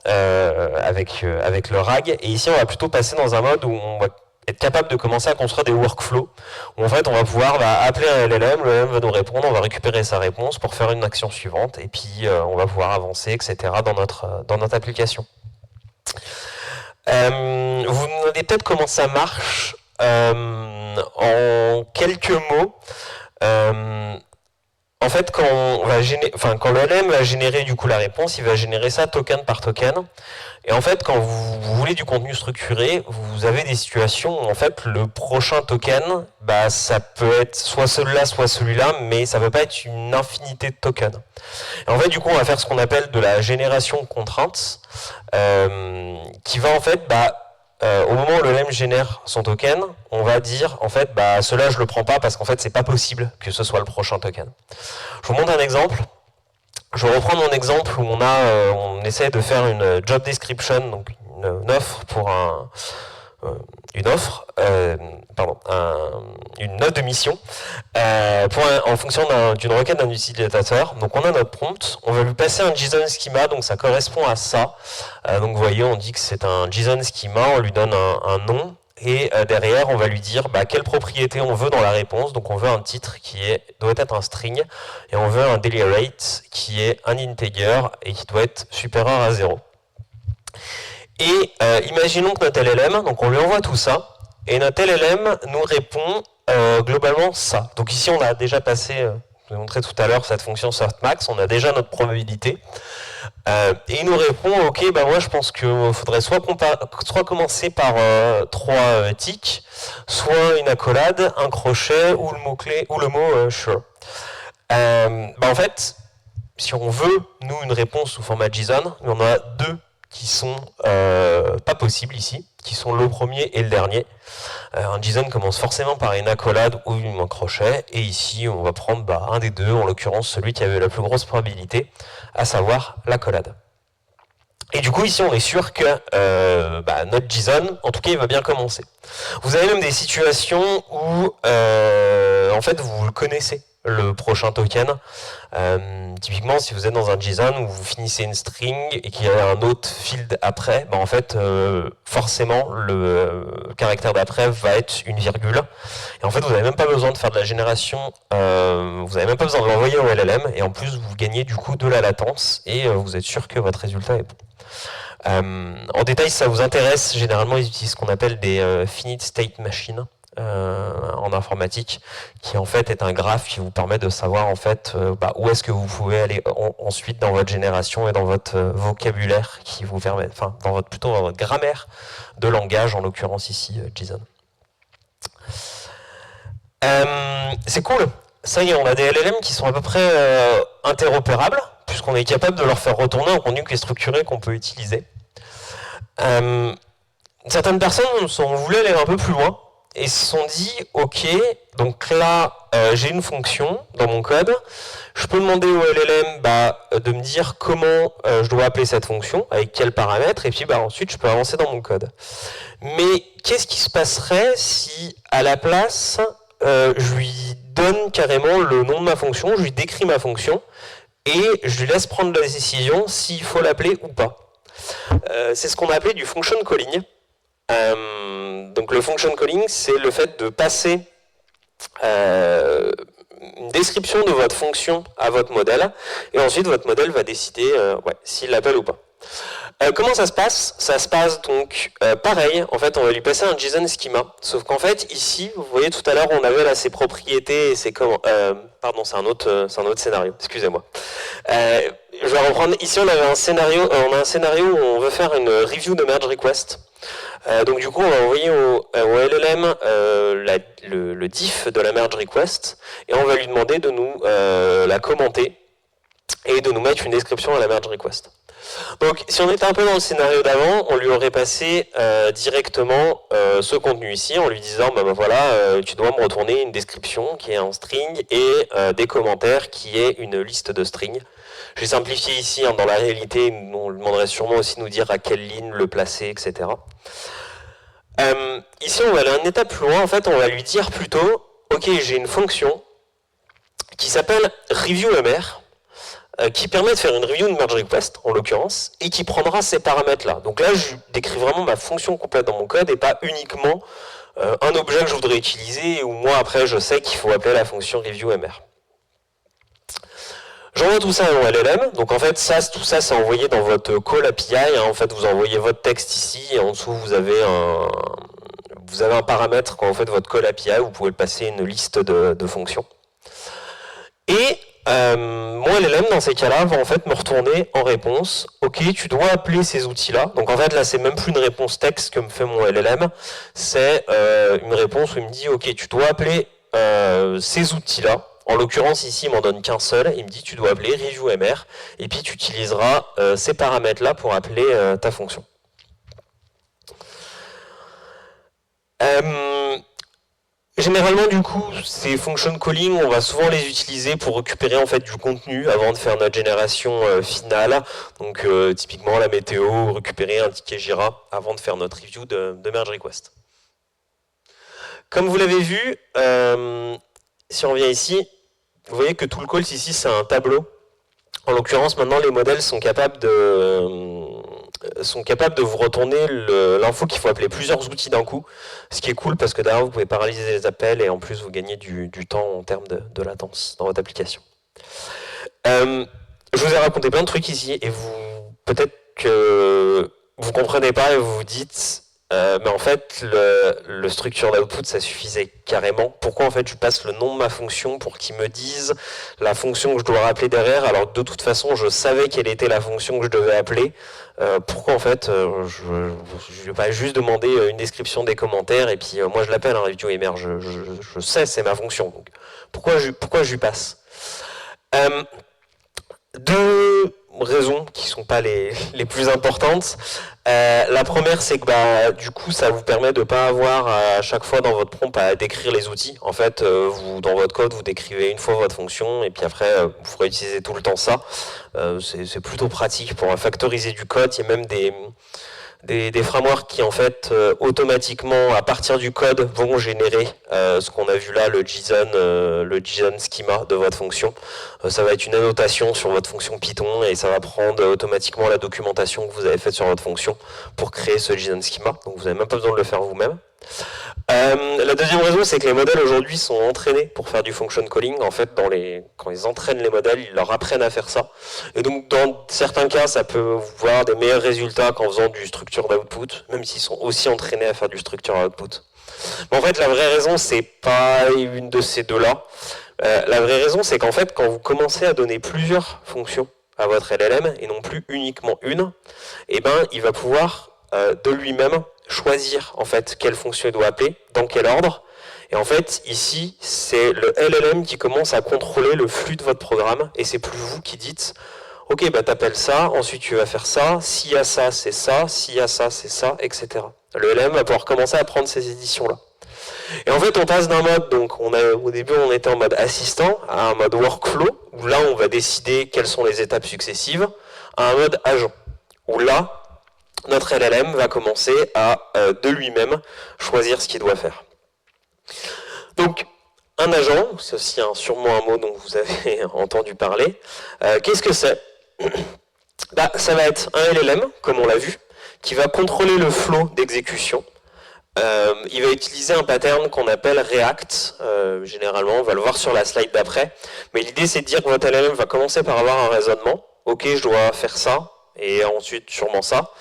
avec le RAG, et ici on va plutôt passer dans un mode où on va être capable de commencer à construire des workflows, où en fait on va pouvoir appeler un LLM, le LLM va nous répondre, on va récupérer sa réponse pour faire une action suivante, et puis on va pouvoir avancer, etc. dans notre application. Vous me demandez peut-être comment ça marche. En quelques mots, en fait, quand le LLM va générer du coup la réponse, il va générer ça token par token. Et en fait, quand vous voulez du contenu structuré, vous avez des situations où en fait le prochain token, bah, ça peut être soit celui-là, soit celui-là, mais ça ne peut pas être une infinité de tokens. Et en fait, du coup, on va faire ce qu'on appelle de la génération de contraintes, qui va en fait, au moment où le LLM génère son token, on va dire en fait, cela je le prends pas parce qu'en fait c'est pas possible que ce soit le prochain token. Je vous montre un exemple. Je vais reprendre mon exemple où on essaie de faire une job description, donc une offre pour une note de mission en fonction d'une requête d'un utilisateur. Donc on a notre prompt, on va lui passer un JSON schema, donc ça correspond à ça. Donc vous voyez, on dit que c'est un JSON schema, on lui donne un nom. Et derrière, on va lui dire quelle propriété on veut dans la réponse. Donc on veut un titre doit être un string, et on veut un daily rate qui est un integer et qui doit être supérieur à 0. Et imaginons que notre LLM, donc on lui envoie tout ça, et notre LLM nous répond globalement ça. Donc ici, on a déjà passé, je vous ai montré tout à l'heure cette fonction softmax, on a déjà notre probabilité. Et il nous répond, ok, moi je pense qu'il faudrait soit commencer par 3 ticks, soit une accolade, un crochet ou le mot-clé ou le mot sure. En fait, si on veut, nous, une réponse sous format JSON, on en a 2 qui sont pas possibles ici, qui sont le premier et le dernier. Un JSON commence forcément par une accolade ou un crochet, et ici on va prendre un des deux, en l'occurrence celui qui avait la plus grosse probabilité, à savoir l'accolade. Et du coup ici on est sûr que notre JSON, en tout cas il va bien commencer. Vous avez même des situations où en fait vous le connaissez, le prochain token. Typiquement, si vous êtes dans un JSON où vous finissez une string et qu'il y a un autre field après, en fait, forcément, le caractère d'après va être une virgule. Et en fait, vous n'avez même pas besoin de faire de la génération, vous n'avez même pas besoin de l'envoyer au LLM, et en plus, vous gagnez du coup de la latence, et vous êtes sûr que votre résultat est bon. En détail, si ça vous intéresse, généralement, ils utilisent ce qu'on appelle des finite state machines. En informatique, qui en fait est un graphe qui vous permet de savoir en fait où est-ce que vous pouvez aller ensuite dans votre génération et dans votre vocabulaire qui vous permet, plutôt dans votre grammaire de langage, en l'occurrence ici JSON. C'est cool. Ça y est, on a des LLM qui sont à peu près interopérables, puisqu'on est capable de leur faire retourner un contenu qui est structuré qu'on peut utiliser. Certaines personnes voulaient aller un peu plus loin et se sont dit, ok, donc là, j'ai une fonction dans mon code, je peux demander au LLM de me dire comment je dois appeler cette fonction, avec quels paramètres, et puis ensuite je peux avancer dans mon code. Mais qu'est-ce qui se passerait si, à la place, je lui donne carrément le nom de ma fonction, je lui décris ma fonction, et je lui laisse prendre la décision s'il faut l'appeler ou pas. C'est ce qu'on a appelé du function calling. Donc le function calling, c'est le fait de passer une description de votre fonction à votre modèle, et ensuite votre modèle va décider s'il l'appelle ou pas. Comment ça se passe? Ça se passe donc pareil, en fait on va lui passer un JSON schema, sauf qu'en fait ici, vous voyez tout à l'heure on avait là ses propriétés et ses pardon, c'est un autre scénario, excusez-moi. Je vais reprendre, ici on a un scénario où on veut faire une review de merge request. Donc du coup on va envoyer au LLM le diff de la merge request, et on va lui demander de nous la commenter et de nous mettre une description à la merge request. Donc si on était un peu dans le scénario d'avant, on lui aurait passé directement ce contenu ici en lui disant tu dois me retourner une description qui est en string et des commentaires qui est une liste de strings. J'ai simplifié ici, dans la réalité, on lui demanderait sûrement aussi de nous dire à quelle ligne le placer, etc. Ici, on va aller une étape plus loin. En fait, on va lui dire plutôt, ok, j'ai une fonction qui s'appelle reviewMR, qui permet de faire une review de merge request, en l'occurrence, et qui prendra ces paramètres-là. Donc là, je décris vraiment ma fonction complète dans mon code, et pas uniquement un objet que je voudrais utiliser, où moi, après, je sais qu'il faut appeler la fonction reviewMR. J'envoie tout ça à mon LLM, donc en fait tout ça c'est envoyé dans votre call API, en fait vous envoyez votre texte ici, et en dessous vous avez un paramètre quand vous faites votre call API, vous pouvez passer une liste de fonctions. Et mon LLM, dans ces cas-là, va en fait me retourner en réponse « Ok, tu dois appeler ces outils-là ». Donc en fait, là, c'est même plus une réponse texte que me fait mon LLM, c'est une réponse où il me dit « Ok, tu dois appeler ces outils-là ». En l'occurrence, ici, il m'en donne qu'un seul. Il me dit « Tu dois appeler ReviewMR » et puis tu utiliseras ces paramètres-là pour appeler ta fonction. Généralement, du coup, ces function calling, on va souvent les utiliser pour récupérer en fait du contenu avant de faire notre génération finale. Donc, typiquement la météo, récupérer un ticket Jira avant de faire notre review de merge request. Comme vous l'avez vu, si on revient ici, vous voyez que tout le calls ici, c'est un tableau. En l'occurrence, maintenant, les modèles sont capables de vous retourner l'info qu'il faut appeler plusieurs outils d'un coup, ce qui est cool parce que derrière, vous pouvez paralyser les appels et en plus, vous gagnez du temps en termes de latence dans votre application. Je vous ai raconté plein de trucs ici et peut-être que vous comprenez pas et vous vous dites mais en fait, le structure d'output, ça suffisait carrément. Pourquoi en fait je passe le nom de ma fonction pour qu'il me dise la fonction que je dois rappeler derrière, alors que de toute façon, je savais quelle était la fonction que je devais appeler. Pourquoi en fait, je ne vais pas juste demander une description des commentaires et puis moi je l'appelle un ReviewMR, je sais, c'est ma fonction. Donc, pourquoi je lui passe deux raisons qui ne sont pas les plus importantes. La première, c'est que du coup, ça vous permet de ne pas avoir à chaque fois dans votre prompt à décrire les outils. En fait, dans votre code, vous décrivez une fois votre fonction et puis après, vous pourrez utiliser tout le temps ça. C'est plutôt pratique pour factoriser du code. Il y a même des frameworks qui en fait automatiquement à partir du code vont générer ce qu'on a vu là, le JSON schema de votre fonction. Ça va être une annotation sur votre fonction Python et ça va prendre automatiquement la documentation que vous avez faite sur votre fonction pour créer ce JSON schema. Donc vous n'avez même pas besoin de le faire vous-même. La deuxième raison, c'est que les modèles aujourd'hui sont entraînés pour faire du function calling. En fait, quand ils entraînent les modèles, ils leur apprennent à faire ça. Et donc, dans certains cas, ça peut voir des meilleurs résultats qu'en faisant du structure d'output, même s'ils sont aussi entraînés à faire du structure output. Mais en fait, la vraie raison, c'est pas une de ces deux-là. La vraie raison, c'est qu'en fait, quand vous commencez à donner plusieurs fonctions à votre LLM, et non plus uniquement une, il va pouvoir de lui-même choisir en fait quelle fonction il doit appeler, dans quel ordre. Et en fait, ici, c'est le LLM qui commence à contrôler le flux de votre programme, et c'est plus vous qui dites « Ok, t'appelles ça, ensuite tu vas faire ça, s'il y a ça, c'est ça, s'il y a ça, c'est ça, etc. » Le LLM va pouvoir commencer à prendre ces éditions-là. Et en fait, on passe d'un mode, donc au début, on était en mode assistant, à un mode workflow, où là, on va décider quelles sont les étapes successives, à un mode agent, où là, notre LLM va commencer à, de lui-même, choisir ce qu'il doit faire. Donc, un agent, c'est aussi sûrement un mot dont vous avez entendu parler. Qu'est-ce que c'est ? Ça va être un LLM, comme on l'a vu, qui va contrôler le flow d'exécution. Il va utiliser un pattern qu'on appelle React, généralement, on va le voir sur la slide d'après. Mais l'idée, c'est de dire que votre LLM va commencer par avoir un raisonnement. Ok, je dois faire ça, et ensuite sûrement ça.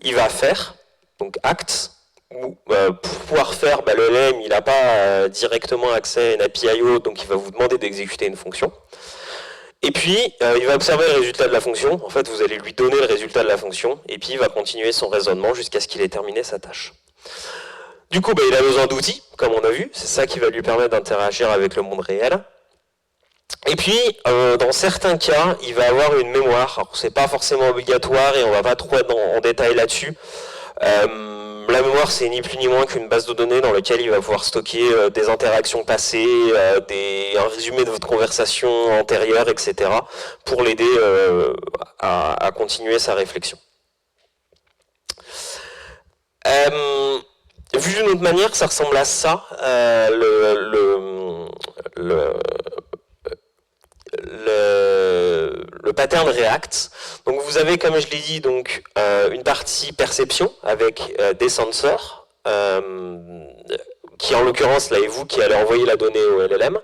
Il va faire, donc act, ou pour pouvoir faire, le LLM, il n'a pas directement accès à une API IO, donc il va vous demander d'exécuter une fonction. Et puis, il va observer le résultat de la fonction. En fait, vous allez lui donner le résultat de la fonction, et puis il va continuer son raisonnement jusqu'à ce qu'il ait terminé sa tâche. Du coup, il a besoin d'outils, comme on a vu. C'est ça qui va lui permettre d'interagir avec le monde réel. Et puis, dans certains cas, il va avoir une mémoire. Alors, c'est pas forcément obligatoire et on va pas trop être en détail là-dessus. La mémoire, c'est ni plus ni moins qu'une base de données dans laquelle il va pouvoir stocker des interactions passées, un résumé de votre conversation antérieure, etc., pour l'aider à continuer sa réflexion. Vu d'une autre manière, ça ressemble à ça, le pattern React. Donc vous avez, comme je l'ai dit, donc, une partie perception avec des sensors, qui en l'occurrence, là, est vous qui allez envoyer la donnée au LLM.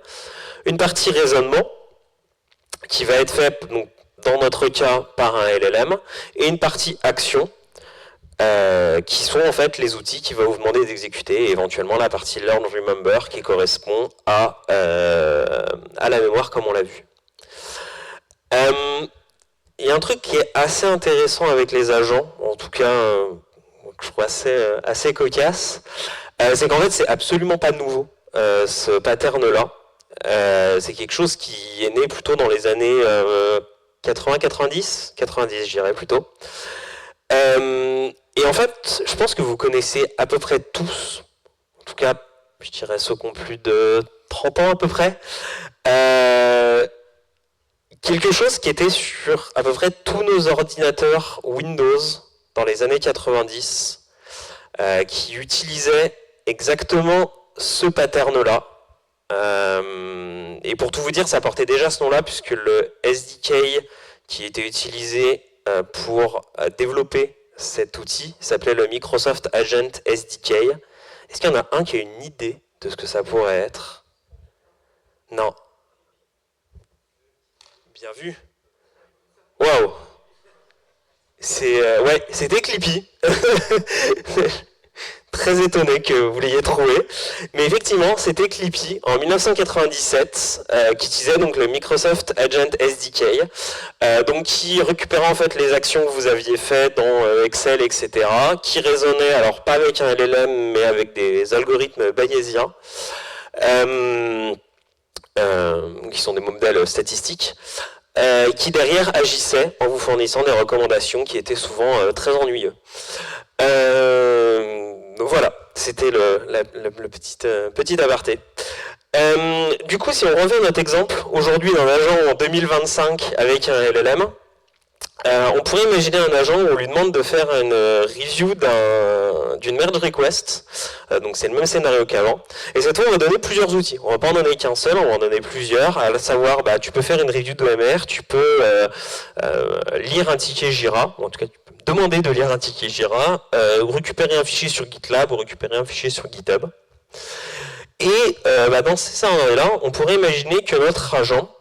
Une partie raisonnement, qui va être faite, donc, dans notre cas, par un LLM. Et une partie action, qui sont en fait les outils qui vont vous demander d'exécuter, et éventuellement la partie Learn Remember qui correspond à la mémoire comme on l'a vu. Il y a un truc qui est assez intéressant avec les agents, en tout cas, que je trouve assez cocasse, c'est qu'en fait, c'est absolument pas nouveau, ce pattern-là. C'est quelque chose qui est né plutôt dans les années 80-90, 90 je dirais plutôt. Et en fait, je pense que vous connaissez à peu près tous, en tout cas, je dirais ceux qui ont plus de 30 ans à peu près, quelque chose qui était sur à peu près tous nos ordinateurs Windows dans les années 90, qui utilisait exactement ce pattern-là. Et pour tout vous dire, ça portait déjà ce nom-là, puisque le SDK qui était utilisé pour développer cet outil s'appelait le Microsoft Agent SDK. Est-ce qu'il y en a un qui a une idée de ce que ça pourrait être? Non. Bien vu. Waouh. Ouais, c'était Clippy. Très étonné que vous l'ayez trouvé. Mais effectivement, c'était Clippy en 1997 qui utilisait donc le Microsoft Agent SDK, donc qui récupérait en fait les actions que vous aviez faites dans Excel, etc., qui raisonnait alors pas avec un LLM mais avec des algorithmes bayésiens, qui sont des modèles statistiques. Qui derrière agissait en vous fournissant des recommandations qui étaient souvent très ennuyeux. Voilà, c'était le petit aparté. Du coup, si on revient à notre exemple, aujourd'hui d'un agent en 2025 avec un LLM, on pourrait imaginer un agent où on lui demande de faire une review d'une merge request, donc c'est le même scénario qu'avant, et cette fois on va donner plusieurs outils, on va pas en donner qu'un seul, on va en donner plusieurs, à savoir tu peux faire une review d'OMR, tu peux lire un ticket Jira, en tout cas tu peux demander de lire un ticket Jira, récupérer un fichier sur GitLab ou récupérer un fichier sur GitHub. Et dans ces scénarios-là, on pourrait imaginer que notre agent,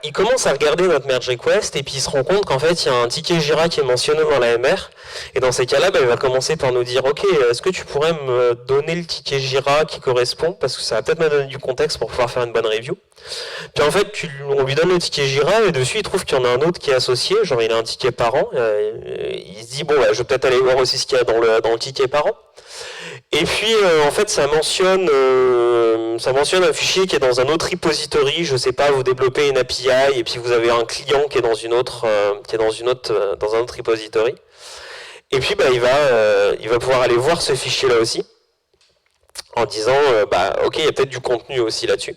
il commence à regarder notre merge request et puis il se rend compte qu'en fait il y a un ticket Jira qui est mentionné dans la MR, et dans ces cas-là il va commencer par nous dire ok, est-ce que tu pourrais me donner le ticket Jira qui correspond, parce que ça va peut-être me donner du contexte pour pouvoir faire une bonne review. Puis en fait on lui donne le ticket Jira et dessus il trouve qu'il y en a un autre qui est associé, genre il a un ticket parent, il se dit bon je vais peut-être aller voir aussi ce qu'il y a dans le ticket parent. Et puis en fait ça mentionne un fichier qui est dans un autre repository, je sais pas, vous développez une API et puis vous avez un client qui est dans dans un autre repository. Et puis il va pouvoir aller voir ce fichier là aussi en disant ok, il y a peut-être du contenu aussi là-dessus.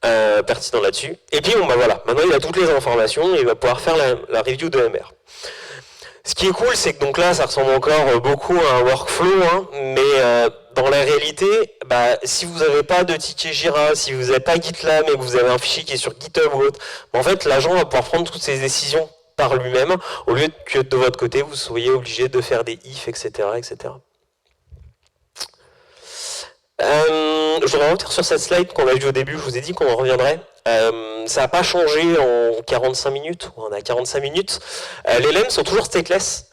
Pertinent là-dessus. Et puis voilà, maintenant il a toutes les informations et il va pouvoir faire la review de MR. Ce qui est cool, c'est que donc là, ça ressemble encore beaucoup à un workflow, hein, mais dans la réalité, si vous n'avez pas de ticket Jira, si vous n'avez pas GitLab, mais que vous avez un fichier qui est sur GitHub ou autre, en fait, l'agent va pouvoir prendre toutes ces décisions par lui-même, au lieu que de votre côté, vous soyez obligé de faire des ifs, etc., etc. Je voudrais revenir sur cette slide qu'on a vue au début, je vous ai dit qu'on en reviendrait. Ça n'a pas changé en 45 minutes, on a 45 minutes. Les LLM sont toujours stateless,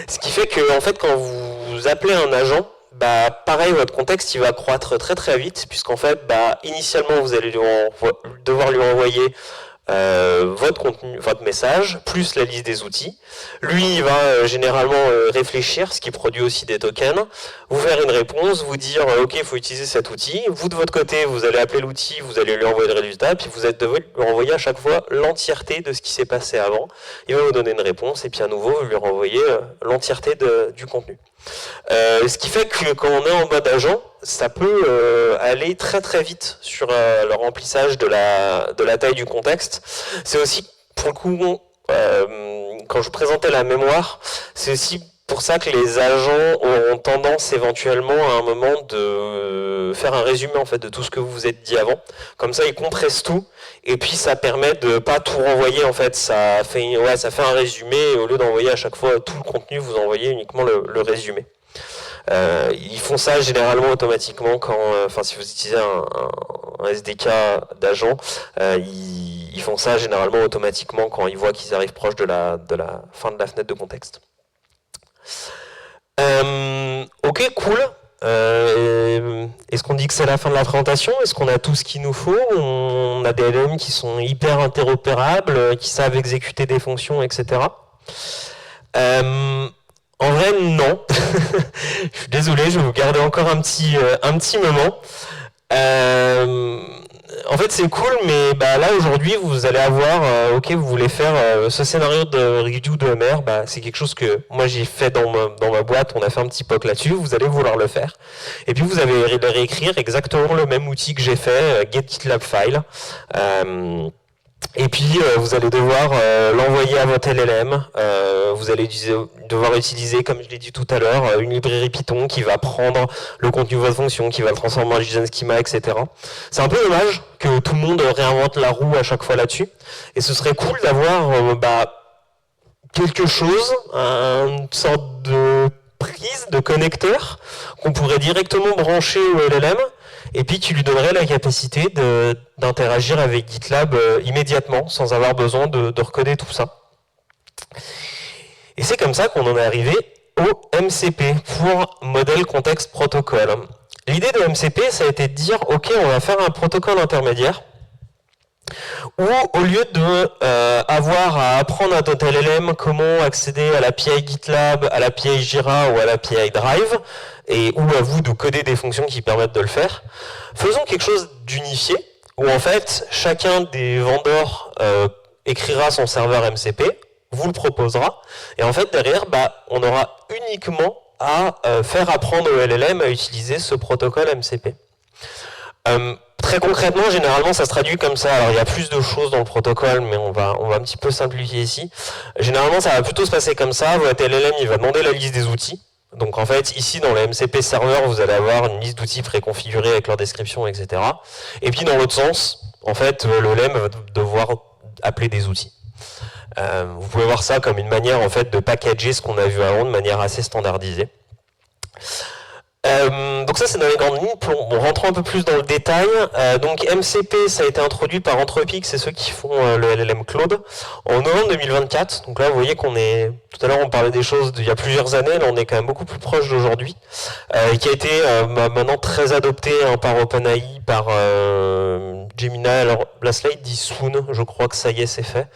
ce qui fait que en fait, quand vous appelez un agent, pareil, votre contexte il va croître très très vite, puisqu'en fait, initialement, vous allez devoir lui envoyer votre contenu, votre message, plus la liste des outils. Lui, il va généralement réfléchir, ce qui produit aussi des tokens, vous faire une réponse, vous dire ok, il faut utiliser cet outil. Vous, de votre côté, vous allez appeler l'outil, vous allez lui envoyer le résultat, puis vous êtes devenu lui renvoyer à chaque fois l'entièreté de ce qui s'est passé avant. Il va vous donner une réponse, et puis à nouveau, vous lui renvoyez l'entièreté du contenu. Ce qui fait que quand on est en mode agent, ça peut aller très très vite sur le remplissage de la taille du contexte. C'est aussi, pour le coup, quand je présentais la mémoire, c'est aussi pour ça que les agents auront tendance éventuellement à un moment de faire un résumé en fait de tout ce que vous vous êtes dit avant. Comme ça, ils compressent tout et puis ça permet de pas tout renvoyer en fait. Ça fait un résumé et au lieu d'envoyer à chaque fois tout le contenu, vous envoyez uniquement le résumé. Ils font ça généralement automatiquement quand, si vous utilisez un SDK d'agent, ils font ça généralement automatiquement quand ils voient qu'ils arrivent proche de la fin de la fenêtre de contexte. Ok, cool. Est-ce qu'on dit que c'est la fin de la présentation? Est-ce qu'on a tout ce qu'il nous faut? On a des LLM qui sont hyper interopérables, qui savent exécuter des fonctions, etc. En vrai, non. Je suis désolé, je vais vous garder encore un petit moment. En fait, c'est cool, mais là aujourd'hui, vous allez avoir, ok, vous voulez faire ce scénario de review de MR, c'est quelque chose que moi j'ai fait dans ma boîte, on a fait un petit POC là-dessus, vous allez vouloir le faire. Et puis vous allez réécrire exactement le même outil que j'ai fait, get GitLab file. Et puis vous allez devoir l'envoyer à votre LLM. Vous allez devoir utiliser, comme je l'ai dit tout à l'heure, une librairie Python qui va prendre le contenu de votre fonction, qui va le transformer en JSON schema, etc. C'est un peu dommage que tout le monde réinvente la roue à chaque fois là-dessus. Et ce serait cool d'avoir quelque chose, une sorte de prise, de connecteur, qu'on pourrait directement brancher au LLM, et puis qui lui donnerait la capacité d'interagir avec GitLab immédiatement, sans avoir besoin de recoder tout ça. Et c'est comme ça qu'on en est arrivé au MCP, pour Model Context Protocol. L'idée de MCP, ça a été de dire, ok, on va faire un protocole intermédiaire, où au lieu de avoir à apprendre à notre LLM comment accéder à l'API GitLab, à l'API Jira ou à l'API Drive, et ou à vous de coder des fonctions qui permettent de le faire, faisons quelque chose d'unifié, où en fait chacun des vendors écrira son serveur MCP, vous le proposera, et en fait derrière on aura uniquement à faire apprendre au LLM à utiliser ce protocole MCP. Très concrètement, généralement, ça se traduit comme ça. Alors, il y a plus de choses dans le protocole, mais on va un petit peu simplifier ici. Généralement, ça va plutôt se passer comme ça. Votre LLM, il va demander la liste des outils. Donc, en fait, ici, dans le MCP serveur, vous allez avoir une liste d'outils préconfigurés avec leur description, etc. Et puis, dans l'autre sens, en fait, le LLM va devoir appeler des outils. Vous pouvez voir ça comme une manière, en fait, de packager ce qu'on a vu avant de manière assez standardisée. Donc ça c'est dans les grandes lignes. Pour rentrer un peu plus dans le détail, donc MCP ça a été introduit par Anthropic, c'est ceux qui font le LLM Claude, en novembre 2024. Donc là vous voyez qu'on est, tout à l'heure on parlait des choses d'il y a plusieurs années, là on est quand même beaucoup plus proche d'aujourd'hui, qui a été maintenant très adopté par OpenAI, par Gemini. Alors la slide dit soon, je crois que ça y est c'est fait.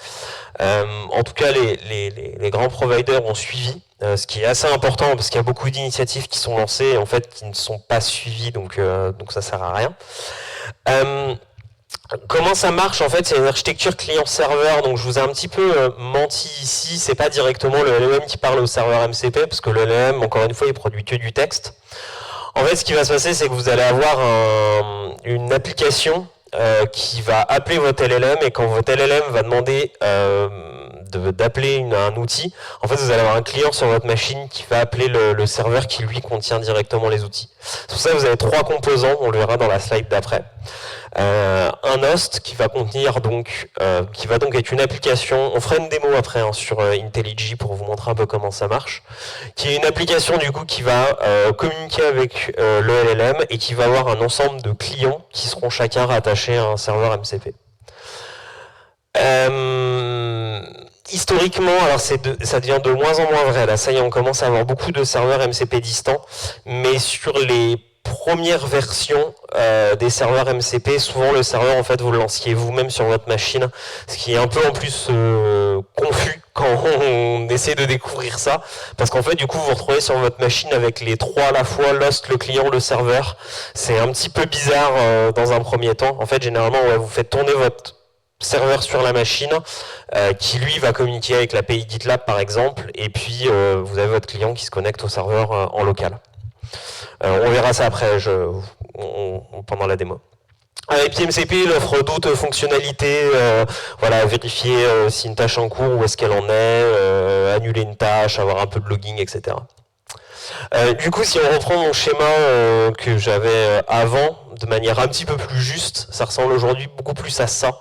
En tout cas les grands providers ont suivi. Ce qui est assez important parce qu'il y a beaucoup d'initiatives qui sont lancées et en fait qui ne sont pas suivies, donc ça sert à rien. Comment ça marche en fait? C'est une architecture client-serveur, donc je vous ai un petit peu menti ici, c'est pas directement le LLM qui parle au serveur MCP parce que le LLM, encore une fois, il produit que du texte. En fait, ce qui va se passer, c'est que vous allez avoir une application qui va appeler votre LLM, et quand votre LLM va demander d'appeler un outil, en fait vous allez avoir un client sur votre machine qui va appeler le serveur qui lui contient directement les outils. C'est pour ça que vous avez trois composants, on le verra dans la slide d'après. Un host qui va contenir donc qui va donc être une application, on fera une démo après sur IntelliJ pour vous montrer un peu comment ça marche, qui est une application du coup qui va communiquer avec le LLM et qui va avoir un ensemble de clients qui seront chacun rattachés à un serveur MCP. Historiquement, alors ça devient de moins en moins vrai, là ça y est, on commence à avoir beaucoup de serveurs MCP distants, mais sur les premières versions des serveurs MCP, souvent le serveur en fait vous le lanciez vous-même sur votre machine, ce qui est un peu en plus confus quand on essaie de découvrir ça, parce qu'en fait du coup vous vous retrouvez sur votre machine avec les trois à la fois, l'host, le client, le serveur. C'est un petit peu bizarre dans un premier temps. En fait généralement vous faites tourner votre serveur sur la machine qui lui va communiquer avec l'API GitLab par exemple, et puis vous avez votre client qui se connecte au serveur en local. On verra ça après pendant la démo. Et puis MCP il offre d'autres fonctionnalités, voilà, vérifier si une tâche est en cours, où est-ce qu'elle en est, annuler une tâche, avoir un peu de logging, etc. Du coup, si on reprend mon schéma que j'avais avant, de manière un petit peu plus juste, ça ressemble aujourd'hui beaucoup plus à ça.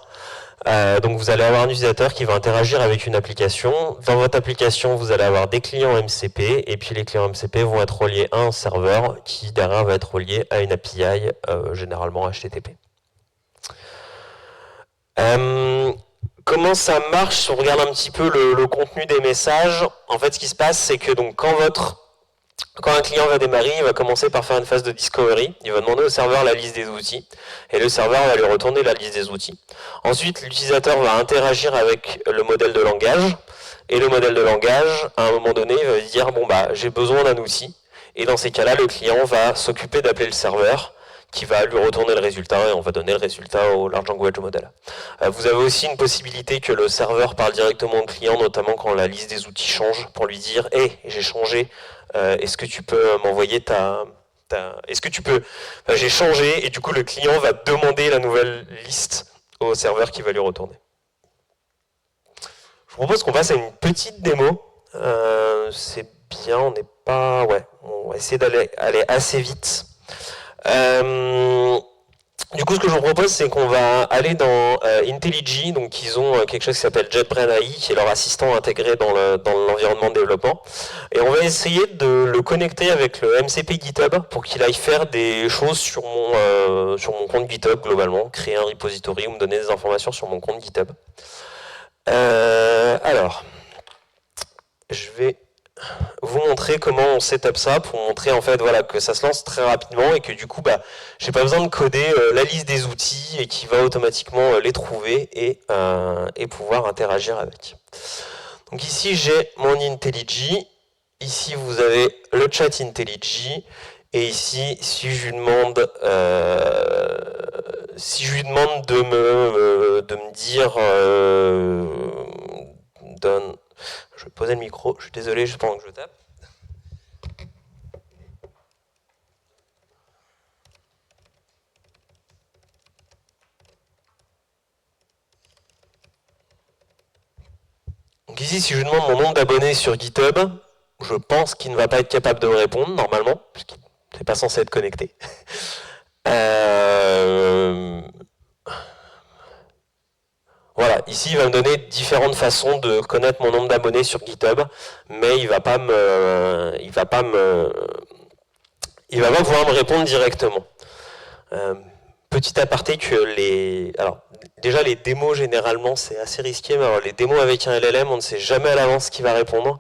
Donc vous allez avoir un utilisateur qui va interagir avec une application. Dans votre application, vous allez avoir des clients MCP, et puis les clients MCP vont être reliés à un serveur qui derrière va être relié à une API, généralement HTTP. Comment ça marche? Si on regarde un petit peu le contenu des messages, en fait ce qui se passe, c'est que donc quand votre Quand un client va démarrer, il va commencer par faire une phase de discovery. Il va demander au serveur la liste des outils et le serveur va lui retourner la liste des outils. Ensuite, l'utilisateur va interagir avec le modèle de langage et le modèle de langage, à un moment donné, va dire bon bah j'ai besoin d'un outil. Et dans ces cas-là, le client va s'occuper d'appeler le serveur qui va lui retourner le résultat et on va donner le résultat au Large Language Model. Vous avez aussi une possibilité que le serveur parle directement au client, notamment quand la liste des outils change, pour lui dire « Hey, j'ai changé, est-ce que tu peux m'envoyer Est-ce que tu peux... j'ai changé » et du coup le client va demander la nouvelle liste au serveur qui va lui retourner. Je vous propose qu'on passe à une petite démo. C'est bien, on n'est pas... Ouais, on va essayer d'aller assez vite. Du coup, ce que je vous propose, c'est qu'on va aller dans IntelliJ. Donc, ils ont quelque chose qui s'appelle JetBrains AI, qui est leur assistant intégré dans l'environnement de développement. Et on va essayer de le connecter avec le MCP GitHub pour qu'il aille faire des choses sur mon compte GitHub, globalement. Créer un repository ou me donner des informations sur mon compte GitHub. Alors, je vais vous montrer comment on setup ça pour montrer en fait voilà que ça se lance très rapidement et que du coup j'ai pas besoin de coder la liste des outils et qui va automatiquement les trouver et pouvoir interagir avec. Donc ici j'ai mon IntelliJ, ici vous avez le chat IntelliJ et ici si je lui demande de me dire donne. Je vais poser le micro, je suis désolé, juste pendant que je tape. Donc ici, si je lui demande mon nombre d'abonnés sur GitHub, je pense qu'il ne va pas être capable de me répondre, normalement, puisqu'il n'est pas censé être connecté. Voilà, ici il va me donner différentes façons de connaître mon nombre d'abonnés sur GitHub, mais il va pas pouvoir me répondre directement. Petit aparté que alors déjà les démos généralement c'est assez risqué, mais alors les démos avec un LLM on ne sait jamais à l'avance qui va répondre.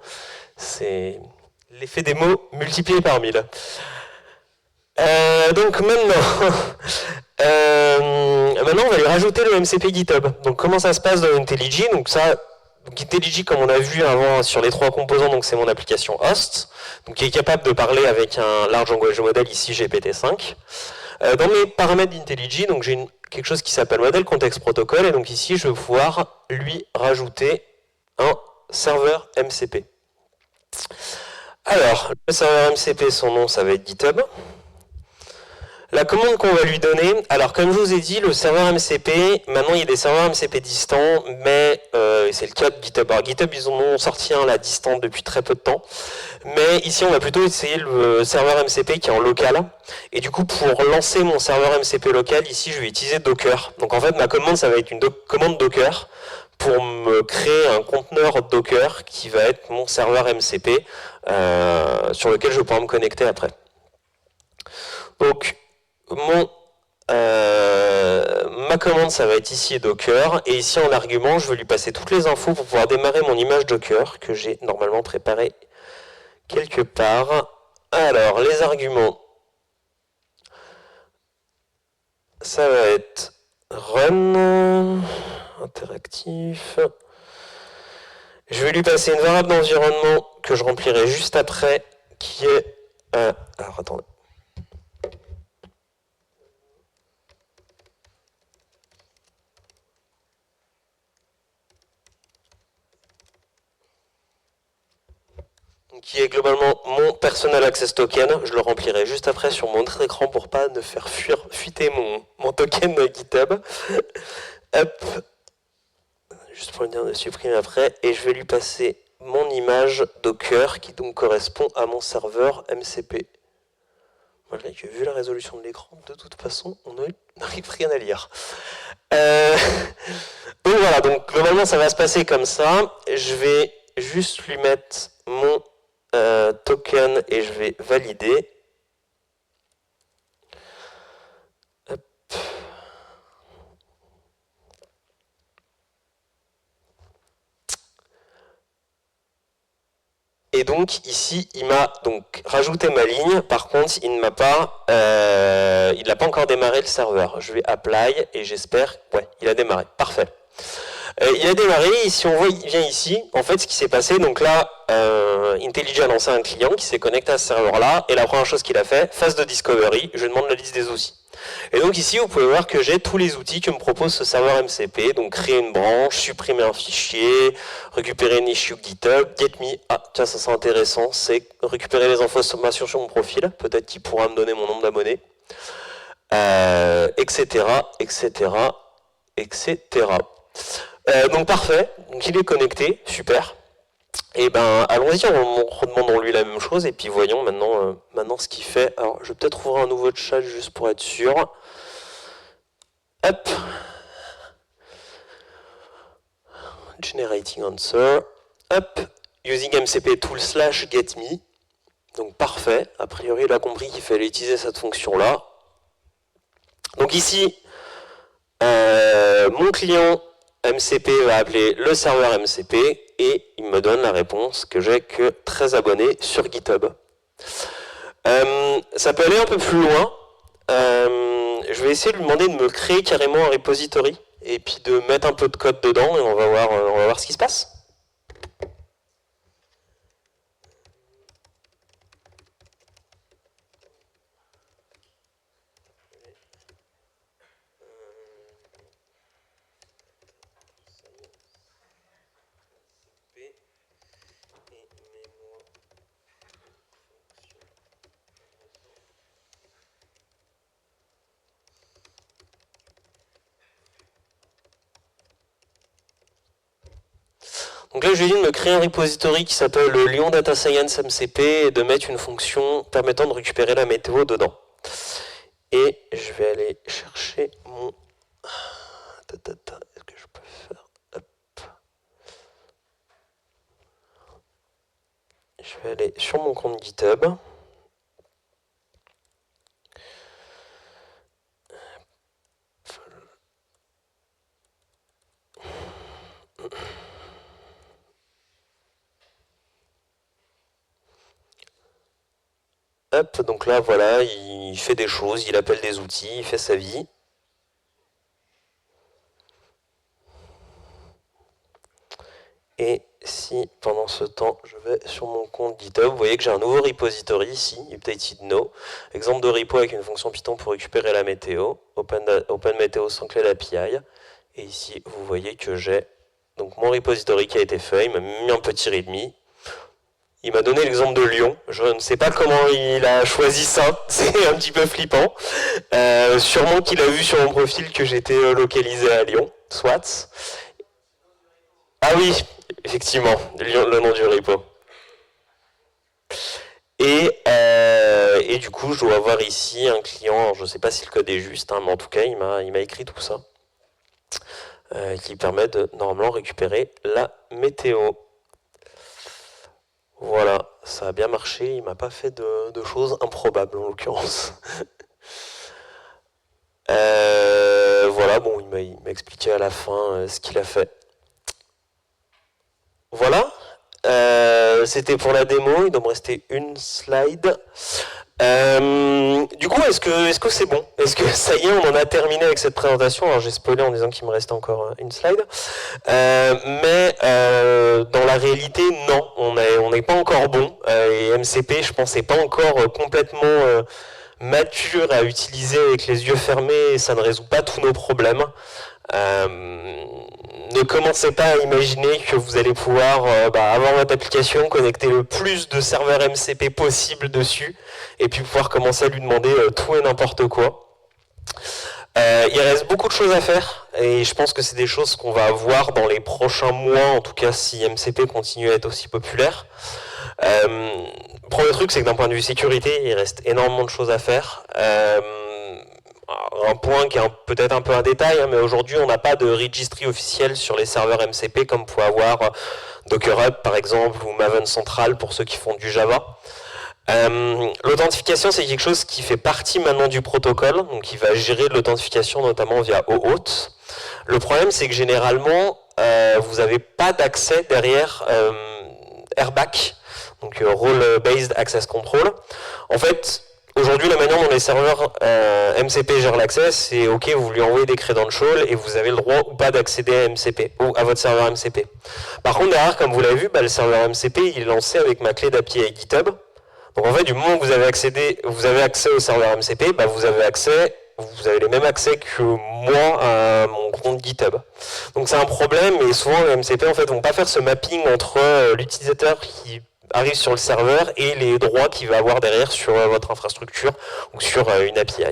C'est l'effet démo multiplié par 1000. Donc maintenant, maintenant on va lui rajouter le MCP GitHub. Donc comment ça se passe dans IntelliJ? Donc IntelliJ, comme on a vu avant sur les trois composants, donc c'est mon application host, donc qui est capable de parler avec un large language model, ici GPT-5. Dans mes paramètres d'IntelliJ, donc j'ai quelque chose qui s'appelle modèle contexte protocole, et donc ici je vais pouvoir lui rajouter un serveur MCP. Alors, le serveur MCP, son nom, ça va être GitHub. La commande qu'on va lui donner, alors comme je vous ai dit, le serveur MCP, maintenant il y a des serveurs MCP distants, mais c'est le cas de GitHub. Alors GitHub, ils en ont sorti un là distant depuis très peu de temps, mais ici on va plutôt essayer le serveur MCP qui est en local. Et du coup, pour lancer mon serveur MCP local, ici je vais utiliser Docker. Donc en fait, ma commande, ça va être une commande Docker pour me créer un conteneur Docker qui va être mon serveur MCP sur lequel je vais pouvoir me connecter après. Donc, ma commande, ça va être ici Docker, et ici en argument, je vais lui passer toutes les infos pour pouvoir démarrer mon image Docker que j'ai normalement préparée quelque part. Alors, les arguments, ça va être run, interactif. Je vais lui passer une variable d'environnement que je remplirai juste après, qui est... alors, attendez. Qui est globalement mon Personal Access Token. Je le remplirai juste après sur mon autre écran pour pas ne faire fuiter mon token de GitHub. Hop. Juste pour le dire de supprimer après. Et je vais lui passer mon image Docker qui donc correspond à mon serveur MCP. Malgré que vu la résolution de l'écran, de toute façon, on n'arrive rien à lire. Donc voilà, donc globalement ça va se passer comme ça. Je vais juste lui mettre mon token et je vais valider. Hop. Et donc ici, il m'a donc rajouté ma ligne. Par contre, il n'a pas encore démarré le serveur. Je vais apply et j'espère, ouais, il a démarré. Parfait. Il a démarré. Et si on voit, il vient ici. En fait, ce qui s'est passé, donc là, IntelliJ a lancé un client qui s'est connecté à ce serveur-là. Et la première chose qu'il a fait, phase de discovery, je demande la liste des outils. Et donc ici, vous pouvez voir que j'ai tous les outils que me propose ce serveur MCP. Donc créer une branche, supprimer un fichier, récupérer une issue GitHub, get.me. Ah, tiens, ça c'est intéressant, c'est récupérer les informations sur mon profil. Peut-être qu'il pourra me donner mon nombre d'abonnés, etc., etc., etc. Donc parfait, donc il est connecté, super. Et ben allons-y, redemandons-lui la même chose et puis voyons maintenant ce qu'il fait. Alors je vais peut-être ouvrir un nouveau chat juste pour être sûr. Hop. Generating answer. Hop. Using MCP tool / get.me. Donc parfait. A priori il a compris qu'il fallait utiliser cette fonction là. Donc ici, mon client MCP va appeler le serveur MCP et il me donne la réponse que j'ai que 13 abonnés sur GitHub. Ça peut aller un peu plus loin. Je vais essayer de lui demander de me créer carrément un repository et puis de mettre un peu de code dedans et on va voir ce qui se passe. Donc là, je lui ai dit de me créer un repository qui s'appelle le Lyon Data Science MCP et de mettre une fonction permettant de récupérer la météo dedans. Et je vais aller chercher mon... Est-ce que je peux faire... Hop. Je vais aller sur mon compte GitHub. Hop, donc là, voilà, il fait des choses, il appelle des outils, il fait sa vie. Et si, pendant ce temps, je vais sur mon compte GitHub, vous voyez que j'ai un nouveau repository ici, updated no. Exemple de repo avec une fonction Python pour récupérer la météo, open météo sans clé d'API. Et ici, vous voyez que j'ai donc mon repository qui a été fait, il m'a mis un petit readme. Il m'a donné l'exemple de Lyon. Je ne sais pas comment il a choisi ça. C'est un petit peu flippant. Sûrement qu'il a vu sur mon profil que j'étais localisé à Lyon. Soit. Ah oui, effectivement. Le nom du repo. Et du coup, je dois avoir ici un client. Alors, je ne sais pas si le code est juste, hein, mais en tout cas, il m'a écrit tout ça. Qui permet de normalement récupérer la météo. Voilà, ça a bien marché, il m'a pas fait de choses improbables en l'occurrence. Voilà, bon, il m'a expliqué à la fin ce qu'il a fait. Voilà, c'était pour la démo, il doit me rester une slide. Du coup, est-ce que c'est bon? Est-ce que ça y est, on en a terminé avec cette présentation? Alors j'ai spoilé en disant qu'il me reste encore une slide. Mais dans la réalité, non, on n'est pas encore bon. Et MCP, je pense, n'est pas encore complètement mature à utiliser avec les yeux fermés. Et ça ne résout pas tous nos problèmes. Ne commencez pas à imaginer que vous allez pouvoir avoir votre application, connecter le plus de serveurs MCP possible dessus, et puis pouvoir commencer à lui demander tout et n'importe quoi. Il reste beaucoup de choses à faire, et je pense que c'est des choses qu'on va avoir dans les prochains mois, en tout cas si MCP continue à être aussi populaire. Premier truc, c'est que d'un point de vue sécurité, il reste énormément de choses à faire. Un point qui est peut-être un peu un détail, hein, mais aujourd'hui on n'a pas de registry officiel sur les serveurs MCP comme peut avoir Docker Hub par exemple ou Maven Central pour ceux qui font du Java. L'authentification, c'est quelque chose qui fait partie maintenant du protocole, donc il va gérer l'authentification notamment via OAuth. Le problème, c'est que généralement, vous n'avez pas d'accès derrière RBAC, donc Role Based Access Control. En fait, aujourd'hui, la manière dont les serveurs MCP gèrent l'accès, c'est OK, vous lui envoyez des credentials et vous avez le droit ou pas d'accéder à MCP ou à votre serveur MCP. Par contre, derrière, comme vous l'avez vu, le serveur MCP il est lancé avec ma clé d'API GitHub. Donc en fait, du moment où vous avez accès au serveur MCP, vous avez les mêmes accès que moi à mon compte GitHub. Donc c'est un problème, et souvent les MCP en fait vont pas faire ce mapping entre l'utilisateur qui arrive sur le serveur et les droits qu'il va avoir derrière sur votre infrastructure ou sur une API.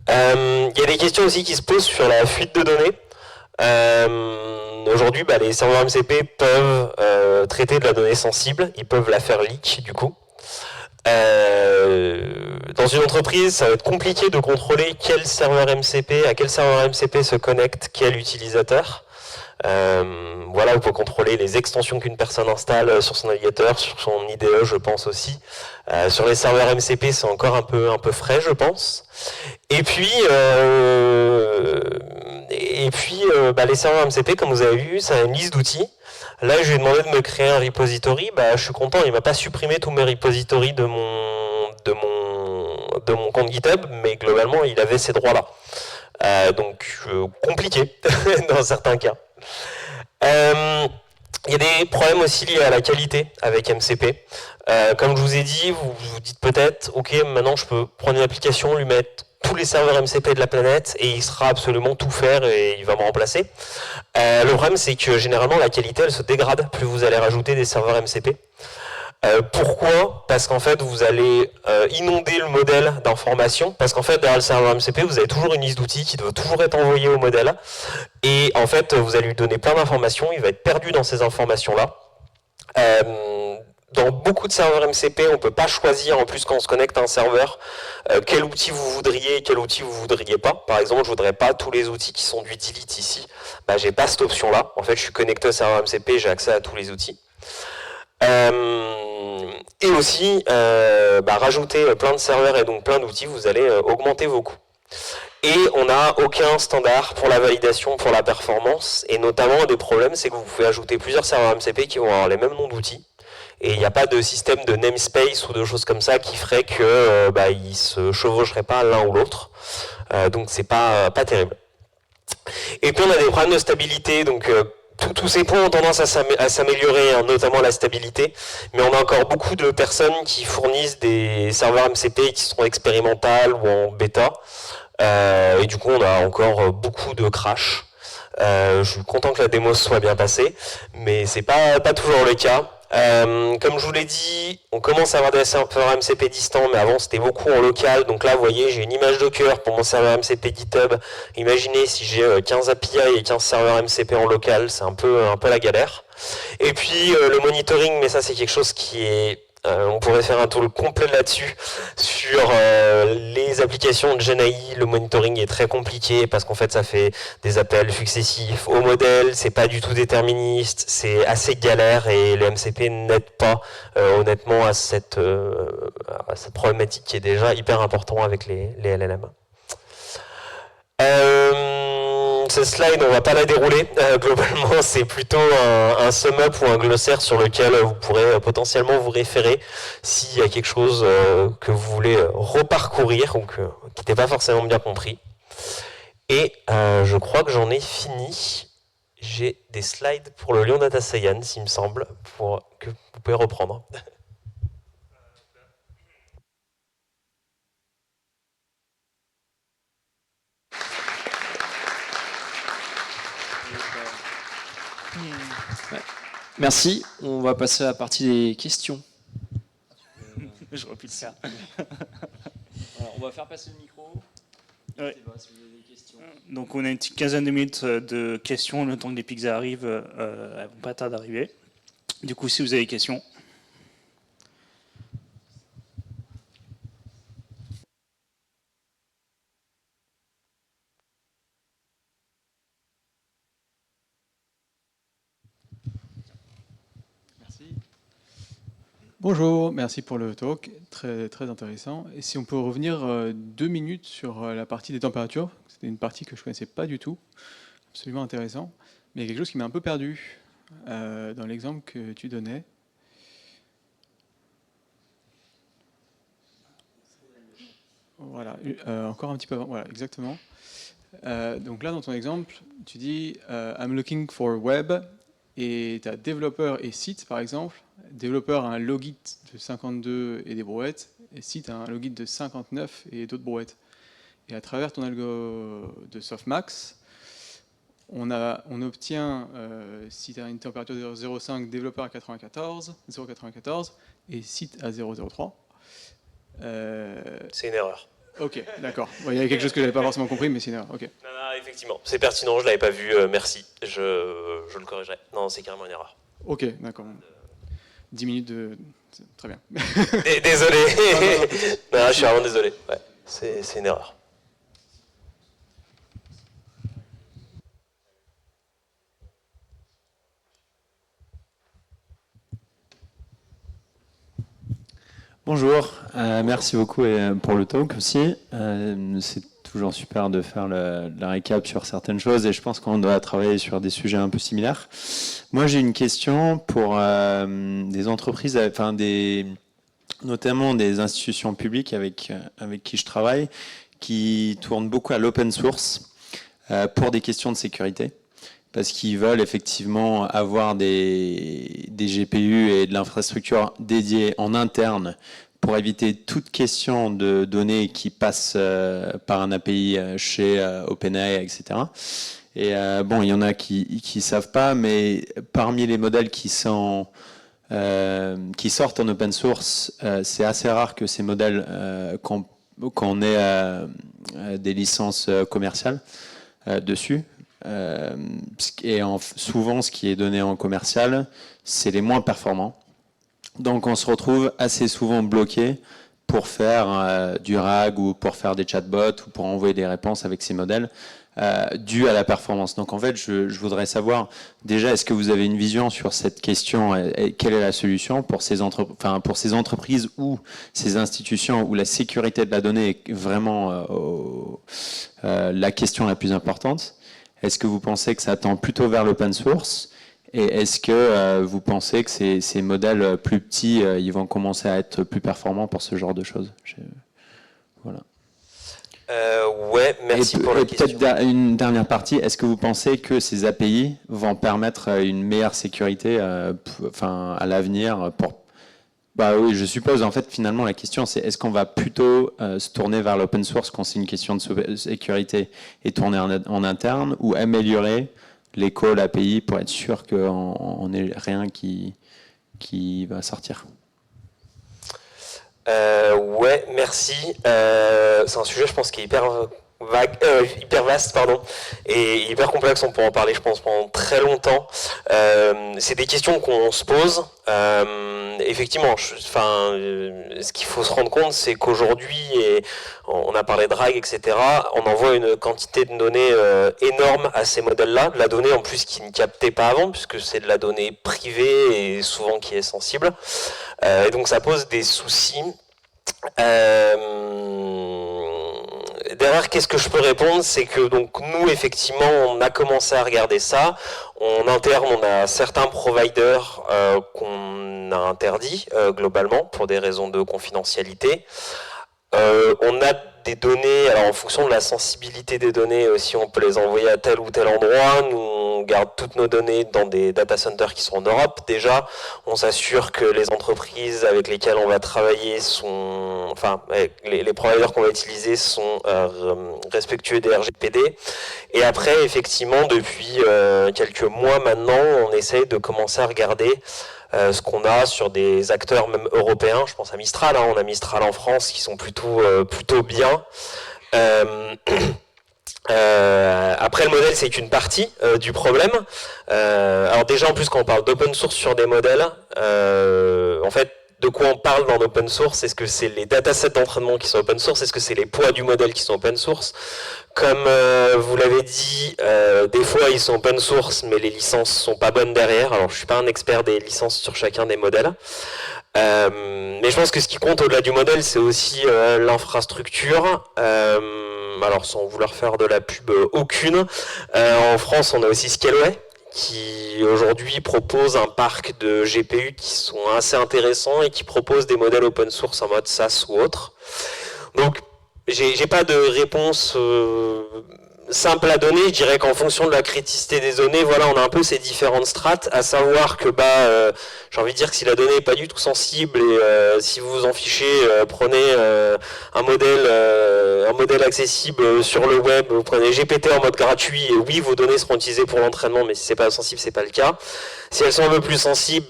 Il y a des questions aussi qui se posent sur la fuite de données. Aujourd'hui, les serveurs MCP peuvent traiter de la donnée sensible, ils peuvent la faire leak du coup. Dans une entreprise, ça va être compliqué de contrôler à quel serveur MCP se connecte quel utilisateur. Voilà, vous pouvez contrôler les extensions qu'une personne installe sur son navigateur, sur son IDE, je pense aussi. Sur les serveurs MCP, c'est encore un peu frais, je pense. Et puis les serveurs MCP, comme vous avez vu, ça a une liste d'outils. Là, je lui ai demandé de me créer un repository. Je suis content, il ne m'a pas supprimé tous mes repositories de mon compte GitHub, mais globalement, il avait ces droits-là. Donc, compliqué dans certains cas. Il y a des problèmes aussi liés à la qualité avec MCP. Comme je vous ai dit, vous vous dites peut-être, ok, maintenant je peux prendre une application, lui mettre tous les serveurs MCP de la planète et il sera absolument tout faire et il va me remplacer. Le problème, c'est que généralement la qualité elle se dégrade plus vous allez rajouter des serveurs MCP. Pourquoi? Parce qu'en fait, vous allez inonder le modèle d'informations. Parce qu'en fait, derrière le serveur MCP, vous avez toujours une liste d'outils qui doit toujours être envoyée au modèle. Et en fait, vous allez lui donner plein d'informations. Il va être perdu dans ces informations-là. Dans beaucoup de serveurs MCP, on ne peut pas choisir, en plus quand on se connecte à un serveur, quel outil vous voudriez et quel outil vous ne voudriez pas. Par exemple, je ne voudrais pas tous les outils qui sont du delete ici. J'ai pas cette option-là. En fait, je suis connecté au serveur MCP, j'ai accès à tous les outils. Et aussi, rajouter plein de serveurs et donc plein d'outils, vous allez augmenter vos coûts. Et on n'a aucun standard pour la validation, pour la performance, et notamment un des problèmes, c'est que vous pouvez ajouter plusieurs serveurs MCP qui vont avoir les mêmes noms d'outils, et il n'y a pas de système de namespace ou de choses comme ça qui ferait que ils ne se chevaucheraient pas l'un ou l'autre. Donc c'est pas terrible. Et puis on a des problèmes de stabilité, donc tous ces points ont tendance à s'améliorer, hein, notamment la stabilité, mais on a encore beaucoup de personnes qui fournissent des serveurs MCP qui sont expérimentales ou en bêta, et du coup on a encore beaucoup de crash. Je suis content que la démo soit bien passée, mais c'est pas toujours le cas. Comme je vous l'ai dit, on commence à avoir des serveurs MCP distants, mais avant c'était beaucoup en local. Donc là, vous voyez, j'ai une image Docker pour mon serveur MCP GitHub. Imaginez si j'ai 15 API et 15 serveurs MCP en local, c'est un peu la galère. Et puis le monitoring, mais ça c'est quelque chose qui est... on pourrait faire un tour complet là-dessus. Sur les applications de GenAI, le monitoring est très compliqué parce qu'en fait ça fait des appels successifs au modèle, c'est pas du tout déterministe, c'est assez galère et les MCP n'aident pas honnêtement à cette problématique qui est déjà hyper importante avec les LLM. Cette slide, on ne va pas la dérouler. Globalement, c'est plutôt un sum-up ou un glossaire sur lequel vous pourrez potentiellement vous référer s'il y a quelque chose que vous voulez reparcourir ou qui n'était pas forcément bien compris. Et je crois que j'en ai fini. J'ai des slides pour le Lyon Data Science, il me semble, que vous pouvez reprendre. Merci. On va passer à la partie des questions. J'aurais pu le faire. Alors, on va faire passer le micro. Ouais. Si vous avez des questions. Donc on a une petite quinzaine de minutes de questions. Le temps que les pizzas arrivent, elles vont pas tarder d'arriver. Du coup, si vous avez des questions. Bonjour, merci pour le talk, très, très intéressant. Et si on peut revenir 2 minutes sur la partie des températures, c'était une partie que je ne connaissais pas du tout, absolument intéressant, mais il y a quelque chose qui m'a un peu perdu. dans l'exemple que tu donnais. Voilà, encore un petit peu avant, voilà, exactement. Donc là, dans ton exemple, tu dis I'm looking for web, et tu as développeur et site, par exemple. Développeur a un logit de 52 et des brouettes, et site a un logit de 59 et d'autres brouettes. Et à travers ton algo de softmax, on obtient, si tu as une température de 0,5, développeur à 0,94 et site à 0,03. C'est une erreur. Ok, d'accord. Bon, il y a quelque chose que je n'avais pas forcément compris, mais c'est une erreur. Okay. Non, effectivement, c'est pertinent, je ne l'avais pas vu, merci. Je le corrigerai. Non, c'est carrément une erreur. Ok, d'accord. 10 minutes de... Très bien. Désolé. Non, je suis vraiment désolé. Ouais, c'est une erreur. Bonjour, merci beaucoup pour le talk aussi. C'est toujours super de faire la récap sur certaines choses et je pense qu'on doit travailler sur des sujets un peu similaires. Moi, j'ai une question pour des entreprises, enfin notamment des institutions publiques avec qui je travaille, qui tournent beaucoup à l'open source pour des questions de sécurité. Parce qu'ils veulent effectivement avoir des GPU et de l'infrastructure dédiée en interne pour éviter toute question de données qui passent par un API chez OpenAI, etc. Et bon, il y en a qui savent pas, mais parmi les modèles qui sortent en open source, c'est assez rare que ces modèles qu'on ait des licences commerciales dessus. Et souvent, ce qui est donné en commercial, c'est les moins performants. Donc, on se retrouve assez souvent bloqué pour faire du RAG ou pour faire des chatbots ou pour envoyer des réponses avec ces modèles dû à la performance. Donc, en fait, je voudrais savoir déjà, est-ce que vous avez une vision sur cette question et quelle est la solution pour ces entreprises ou ces institutions où la sécurité de la donnée est vraiment la question la plus importante? Est-ce que vous pensez que ça tend plutôt vers l'open source? Et est-ce que vous pensez que ces modèles plus petits, ils vont commencer à être plus performants pour ce genre de choses? Voilà. Ouais, merci pour la question. Peut-être une dernière partie. Est-ce que vous pensez que ces API vont permettre une meilleure sécurité à l'avenir pour... Bah oui, je suppose, en fait, finalement, la question, c'est est-ce qu'on va plutôt se tourner vers l'open source quand c'est une question de sécurité et tourner en interne, ou améliorer les calls API pour être sûr qu'on n'ait rien qui va sortir? Ouais, merci. C'est un sujet, je pense, qui est hyper vaste, pardon, et hyper complexe. On pourra en parler, je pense, pendant très longtemps. C'est des questions qu'on se pose. Effectivement, ce qu'il faut se rendre compte, c'est qu'aujourd'hui, et on a parlé de RAG, etc., on envoie une quantité de données énorme à ces modèles-là, de la donnée en plus qui ne captait pas avant, puisque c'est de la donnée privée et souvent qui est sensible. Et donc ça pose des soucis. Derrière, qu'est-ce que je peux répondre? C'est que donc nous, effectivement, on a commencé à regarder ça. En interne, on a certains providers qu'on a interdits globalement pour des raisons de confidentialité. On a des données, alors en fonction de la sensibilité des données aussi, on peut les envoyer à tel ou tel endroit. Nous, on garde toutes nos données dans des data centers qui sont en Europe. Déjà, on s'assure que les entreprises avec lesquelles on va travailler sont, enfin, les providers qu'on va utiliser sont respectueux des RGPD. Et après, effectivement, depuis quelques mois maintenant, on essaye de commencer à regarder ce qu'on a sur des acteurs même européens. Je pense à Mistral, on a Mistral en France qui sont plutôt bien. Après, le modèle, c'est qu'une partie du problème. Alors déjà, en plus, quand on parle d'open source sur des modèles, en fait, de quoi on parle dans l'open source? Est-ce que c'est les datasets d'entraînement qui sont open source? Est-ce que c'est les poids du modèle qui sont open source? Comme vous l'avez dit, des fois ils sont open source, mais les licences sont pas bonnes derrière. Alors je suis pas un expert des licences sur chacun des modèles. Mais je pense que ce qui compte au-delà du modèle, c'est aussi l'infrastructure. Alors sans vouloir faire de la pub aucune, en France on a aussi Scaleway, qui aujourd'hui proposent un parc de GPU qui sont assez intéressants et qui proposent des modèles open source en mode SaaS ou autre. Donc, j'ai pas de réponse simple à donner. Je dirais qu'en fonction de la criticité des données, voilà, on a un peu ces différentes strates, à savoir que j'ai envie de dire que si la donnée n'est pas du tout sensible et si vous vous en fichez, prenez un modèle accessible sur le web, vous prenez GPT en mode gratuit, et oui, vos données seront utilisées pour l'entraînement, mais si c'est pas sensible, c'est pas le cas. Si elles sont un peu plus sensibles,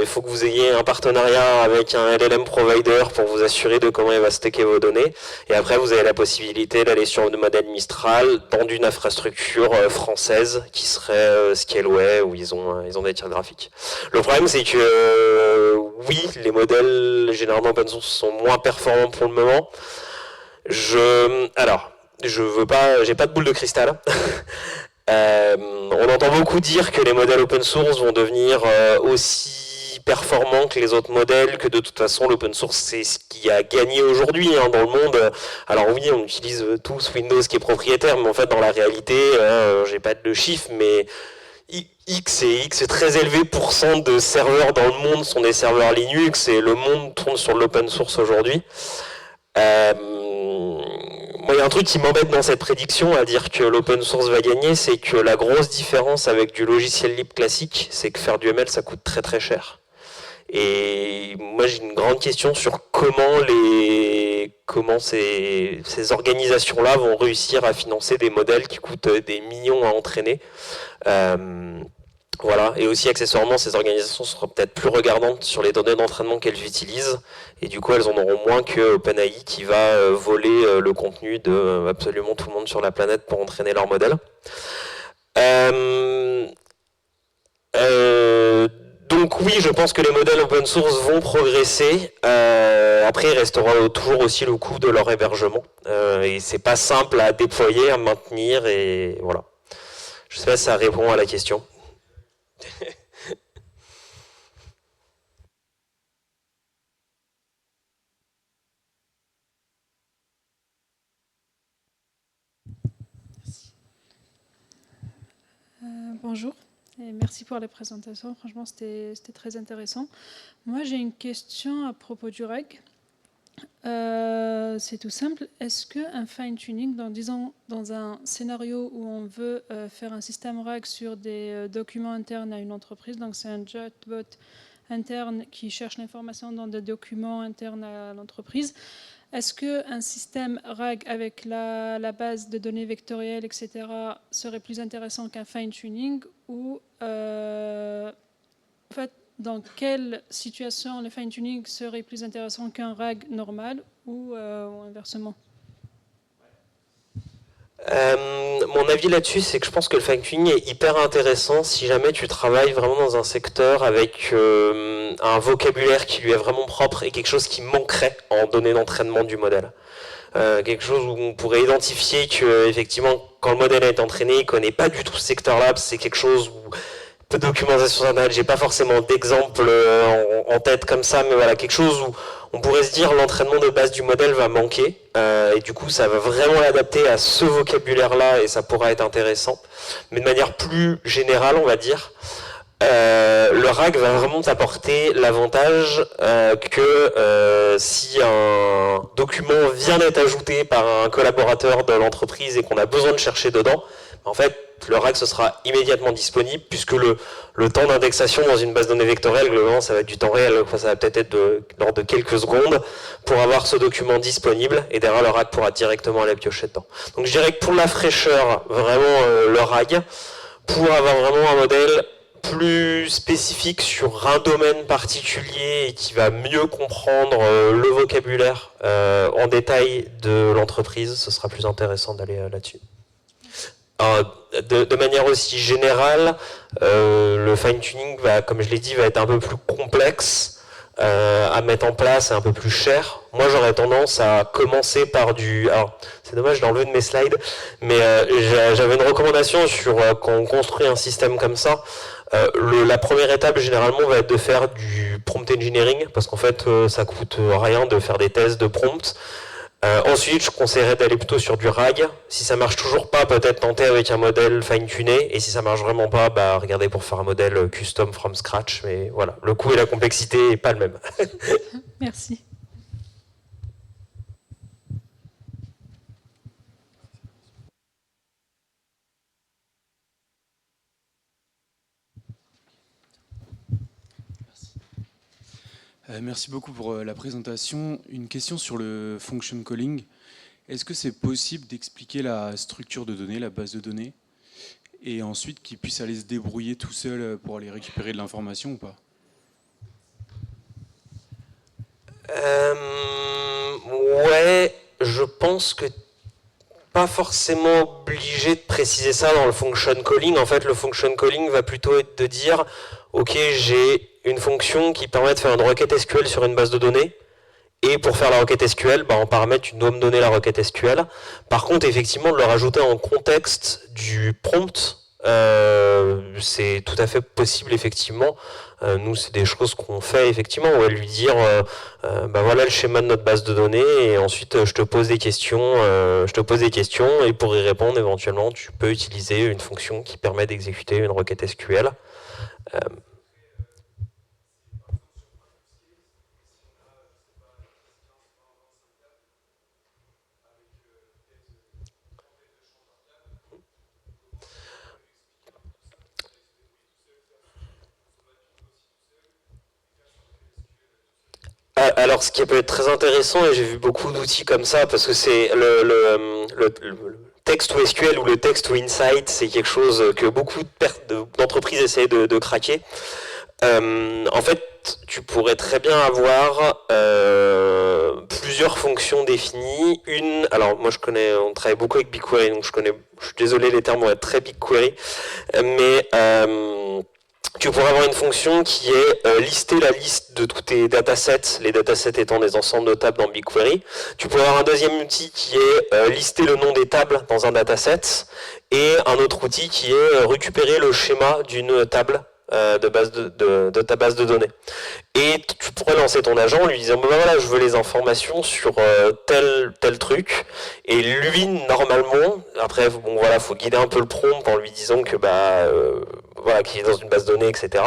il faut que vous ayez un partenariat avec un LLM provider pour vous assurer de comment il va stocker vos données. Et après, vous avez la possibilité d'aller sur le modèle Mistral dans une infrastructure française qui serait Scaleway, où ils ont des tirs graphiques. Le problème, c'est que oui, les modèles généralement open source sont moins performants pour le moment. J'ai pas de boule de cristal. On entend beaucoup dire que les modèles open source vont devenir aussi performants que les autres modèles, que de toute façon l'open source c'est ce qui a gagné aujourd'hui dans le monde. Alors oui, on utilise tous Windows qui est propriétaire, mais en fait dans la réalité, j'ai pas de chiffres, mais X est très élevé % de serveurs dans le monde sont des serveurs Linux et le monde tourne sur l'open source aujourd'hui. Moi, il y a un truc qui m'embête dans cette prédiction, à dire que l'open source va gagner, c'est que la grosse différence avec du logiciel libre classique, c'est que faire du ML, ça coûte très très cher. Et moi, j'ai une grande question sur comment ces organisations-là vont réussir à financer des modèles qui coûtent des millions à entraîner. Voilà, et aussi accessoirement, ces organisations seront peut-être plus regardantes sur les données d'entraînement qu'elles utilisent, et du coup elles en auront moins que OpenAI qui va voler le contenu de absolument tout le monde sur la planète pour entraîner leur modèle. Donc oui, je pense que les modèles open source vont progresser. Après, il restera toujours aussi le coût de leur hébergement, et c'est pas simple à déployer, à maintenir, et voilà. Je sais pas si ça répond à la question. Bonjour et merci pour la présentation. Franchement, c'était très intéressant. Moi, j'ai une question à propos du RAG. C'est tout simple. Est-ce qu'un fine-tuning, disons dans un scénario où on veut faire un système RAG sur des documents internes à une entreprise, donc c'est un chatbot interne qui cherche l'information dans des documents internes à l'entreprise, est-ce qu'un système RAG avec la base de données vectorielles, etc., serait plus intéressant qu'un fine-tuning ou en fait, dans quelle situation le fine-tuning serait plus intéressant qu'un RAG normal ou inversement? Mon avis là-dessus, c'est que je pense que le fine-tuning est hyper intéressant si jamais tu travailles vraiment dans un secteur avec un vocabulaire qui lui est vraiment propre et quelque chose qui manquerait en données d'entraînement du modèle. Quelque chose où on pourrait identifier que effectivement, quand le modèle est entraîné, il ne connaît pas du tout ce secteur-là, c'est quelque chose où peu de documentation sur Internet, j'ai pas forcément d'exemple en tête comme ça, mais voilà, quelque chose où on pourrait se dire l'entraînement de base du modèle va manquer, et du coup ça va vraiment l'adapter à ce vocabulaire-là, et ça pourra être intéressant. Mais de manière plus générale, on va dire, le RAG va vraiment t'apporter l'avantage que si un document vient d'être ajouté par un collaborateur de l'entreprise et qu'on a besoin de chercher dedans, en fait, le RAG ce sera immédiatement disponible puisque le temps d'indexation dans une base de données vectorielle, globalement, ça va être du temps réel, ça va peut-être être de l'ordre de quelques secondes pour avoir ce document disponible et derrière le RAG pourra directement aller piocher dedans. Donc je dirais que pour la fraîcheur, vraiment le RAG, pour avoir vraiment un modèle plus spécifique sur un domaine particulier et qui va mieux comprendre le vocabulaire en détail de l'entreprise, ce sera plus intéressant d'aller là-dessus. De manière aussi générale, le fine-tuning, comme je l'ai dit, va être un peu plus complexe à mettre en place et un peu plus cher. Moi, j'aurais tendance à commencer par du... Alors, c'est dommage, je l'ai enlevé de mes slides, mais j'avais une recommandation sur quand on construit un système comme ça. La première étape, généralement, va être de faire du prompt engineering, parce qu'en fait, ça coûte rien de faire des tests de prompt. Ensuite, je conseillerais d'aller plutôt sur du RAG. Si ça marche toujours pas, peut-être tenter avec un modèle fine-tuné. Et si ça marche vraiment pas, bah, regardez pour faire un modèle custom from scratch. Mais voilà, le coût et la complexité n'est pas le même. Merci. Merci beaucoup pour la présentation. Une question sur le function calling. Est-ce que c'est possible d'expliquer la structure de données, la base de données, et ensuite qu'il puisse aller se débrouiller tout seul pour aller récupérer de l'information ou pas? Ouais, je pense que pas forcément obligé de préciser ça dans le function calling. En fait, le function calling va plutôt être de dire ok, j'ai une fonction qui permet de faire une requête SQL sur une base de données. Et pour faire la requête SQL, bah, en paramètre, tu dois me donner la requête SQL. Par contre, effectivement, de le rajouter en contexte du prompt, c'est tout à fait possible, effectivement. Nous, c'est des choses qu'on fait, effectivement. On va lui dire, bah voilà le schéma de notre base de données, et ensuite, je te pose des questions, et pour y répondre, éventuellement, tu peux utiliser une fonction qui permet d'exécuter une requête SQL. Alors, ce qui peut être très intéressant, et j'ai vu beaucoup d'outils comme ça, parce que c'est le texte ou SQL ou le texte ou Insight, c'est quelque chose que beaucoup d'entreprises essayent de craquer. En fait, tu pourrais très bien avoir plusieurs fonctions définies. Alors moi on travaille beaucoup avec BigQuery, donc je suis désolé, les termes vont être très BigQuery, mais tu pourrais avoir une fonction qui est lister la liste de tous tes datasets, les datasets étant des ensembles de tables dans BigQuery. Tu pourrais avoir un deuxième outil qui est lister le nom des tables dans un dataset, et un autre outil qui est récupérer le schéma d'une table de ta base de données. Et tu pourrais lancer ton agent en lui disant bah voilà, je veux les informations sur tel truc, et lui normalement, après bon voilà, faut guider un peu le prompt en lui disant que voilà, qu'il est dans une base de données, etc.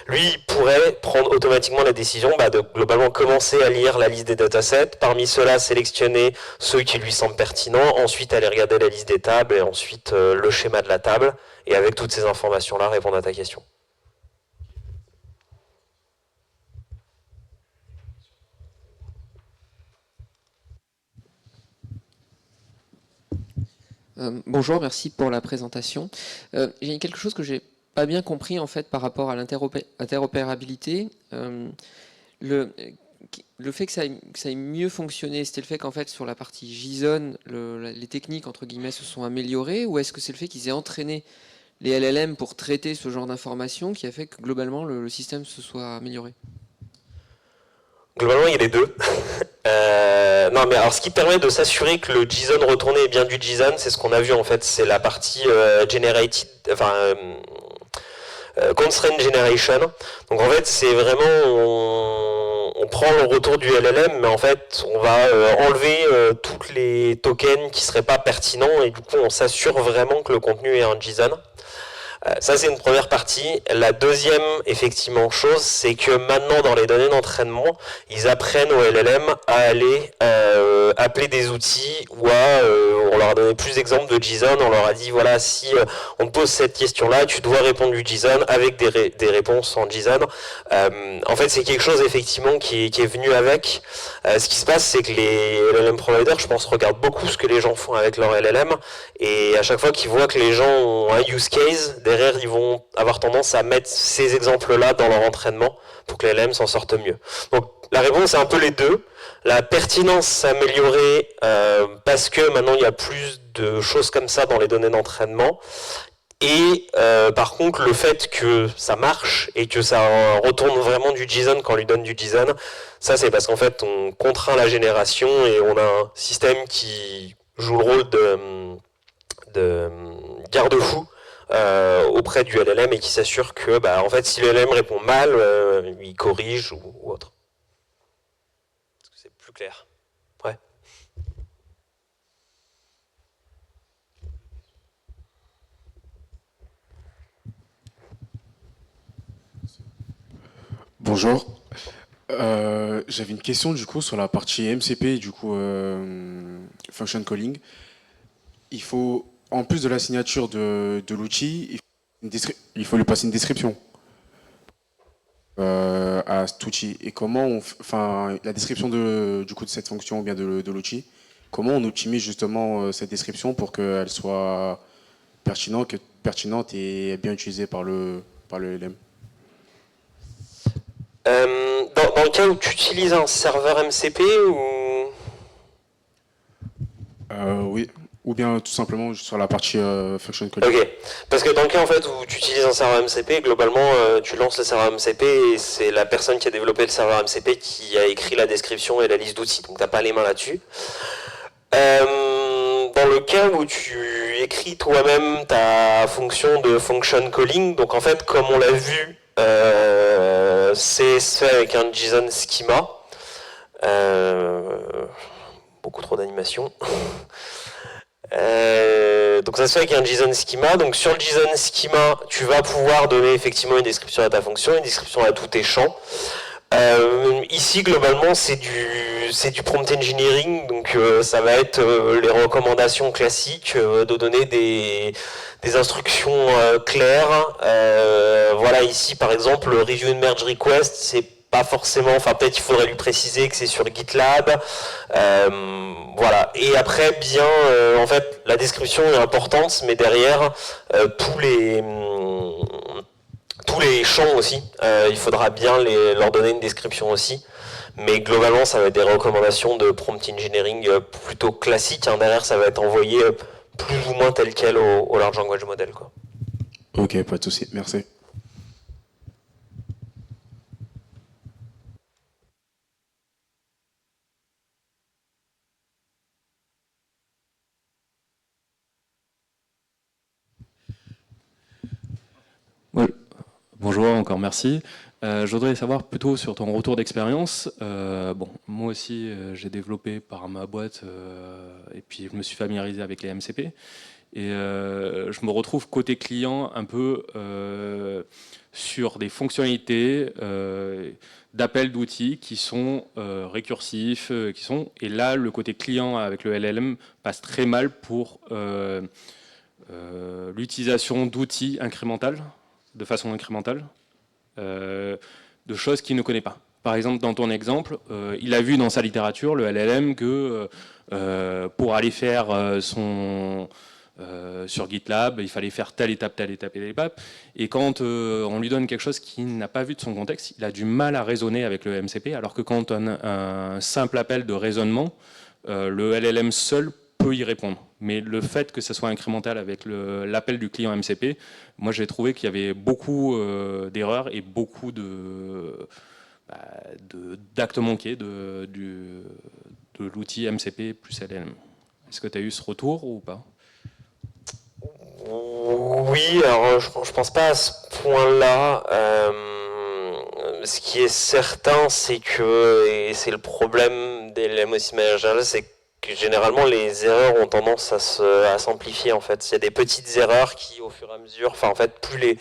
Lui il pourrait prendre automatiquement la décision de globalement commencer à lire la liste des datasets, parmi ceux-là sélectionner ceux qui lui semblent pertinents, ensuite aller regarder la liste des tables, et ensuite le schéma de la table, et avec toutes ces informations là répondre à ta question. Bonjour, merci pour la présentation. J'ai quelque chose que j'ai pas bien compris en fait par rapport à l'interopérabilité. Le fait que ça ait mieux fonctionné, c'était le fait qu'en fait sur la partie JSON, les techniques entre guillemets se sont améliorées, ou est-ce que c'est le fait qu'ils aient entraîné les LLM pour traiter ce genre d'informations qui a fait que globalement le système se soit amélioré? Globalement, il y a les deux. Non, mais alors, ce qui permet de s'assurer que le JSON retourné est bien du JSON, c'est ce qu'on a vu en fait, c'est la partie constraint generation. Donc en fait, c'est vraiment on prend le retour du LLM, mais en fait, on va enlever tous les tokens qui seraient pas pertinents, et du coup, on s'assure vraiment que le contenu est un JSON. Ça, c'est une première partie. La deuxième, effectivement, chose, c'est que maintenant, dans les données d'entraînement, ils apprennent au LLM à aller appeler des outils, ou on leur a donné plus d'exemples de JSON, on leur a dit, voilà, si on te pose cette question-là, tu dois répondre du JSON avec des réponses en JSON. En fait, c'est quelque chose, effectivement, qui est venu avec. Ce qui se passe, c'est que les LLM providers, je pense, regardent beaucoup ce que les gens font avec leur LLM, et à chaque fois qu'ils voient que les gens ont un use case, derrière, ils vont avoir tendance à mettre ces exemples-là dans leur entraînement pour que les LLM s'en sortent mieux. Donc la réponse est un peu les deux. La pertinence s'est améliorée parce que maintenant il y a plus de choses comme ça dans les données d'entraînement. Et par contre, le fait que ça marche et que ça retourne vraiment du JSON quand on lui donne du JSON, ça c'est parce qu'en fait on contraint la génération, et on a un système qui joue le rôle de garde-fou auprès du LLM, et qui s'assure que en fait, si le LLM répond mal, il corrige ou autre. Est-ce que c'est plus clair? Ouais. Bonjour. J'avais une question du coup sur la partie MCP, du coup function calling. Il faut, en plus de la signature de l'outil, il faut lui passer une description à cet outil. Et comment enfin, la description du coup de cette fonction ou bien de l'outil, comment on optimise justement cette description pour qu'elle soit pertinente et bien utilisée par le LM? Dans le cas où tu utilises un serveur MCP ou... Oui, ou bien tout simplement sur la partie function calling. Ok, parce que dans le cas en fait où tu utilises un serveur MCP, globalement tu lances le serveur MCP et c'est la personne qui a développé le serveur MCP qui a écrit la description et la liste d'outils, donc t'as pas les mains là-dessus. Dans le cas où tu écris toi-même ta fonction de function calling, donc en fait comme on l'a vu, c'est fait avec un JSON schema. Beaucoup trop d'animation. Donc ça se fait avec un JSON schema. Donc sur le JSON schema, tu vas pouvoir donner effectivement une description à ta fonction, une description à tous tes champs. Ici globalement c'est du prompt engineering, donc ça va être les recommandations classiques de donner des instructions claires. Voilà, ici par exemple le review and merge request, c'est pas forcément, enfin peut-être il faudrait lui préciser que c'est sur GitLab. Voilà, et après bien en fait la description est importante, mais derrière tous les champs aussi, il faudra bien leur donner une description aussi. Mais globalement, ça va être des recommandations de prompt engineering plutôt classiques. Hein. Derrière, ça va être envoyé plus ou moins tel quel au large language model, quoi. Ok, pas de souci, merci. Bonjour, encore merci. Je voudrais savoir plutôt sur ton retour d'expérience. Bon, moi aussi, j'ai développé par ma boîte et puis je me suis familiarisé avec les MCP. Et je me retrouve côté client un peu sur des fonctionnalités d'appel d'outils qui sont récursifs, et là, le côté client avec le LLM passe très mal pour l'utilisation d'outils incrémentales, de façon incrémentale, de choses qu'il ne connaît pas. Par exemple, dans ton exemple, il a vu dans sa littérature, le LLM, que pour aller faire sur GitLab, il fallait faire telle étape, telle étape, telle étape. Et quand on lui donne quelque chose qu'il n'a pas vu de son contexte, il a du mal à raisonner avec le MCP, alors que quand on a un simple appel de raisonnement, le LLM seul peut y répondre. Mais le fait que ça soit incrémental avec l'appel du client MCP, moi j'ai trouvé qu'il y avait beaucoup d'erreurs et beaucoup d'actes manqués de l'outil MCP plus LLM. Est-ce que tu as eu ce retour ou pas ? Oui, alors je pense pas à ce point-là. Ce qui est certain, c'est que, et c'est le problème des LLM aussi de manière générale, c'est que généralement les erreurs ont tendance à s'amplifier en fait. Il y a des petites erreurs qui au fur et à mesure, enfin en fait plus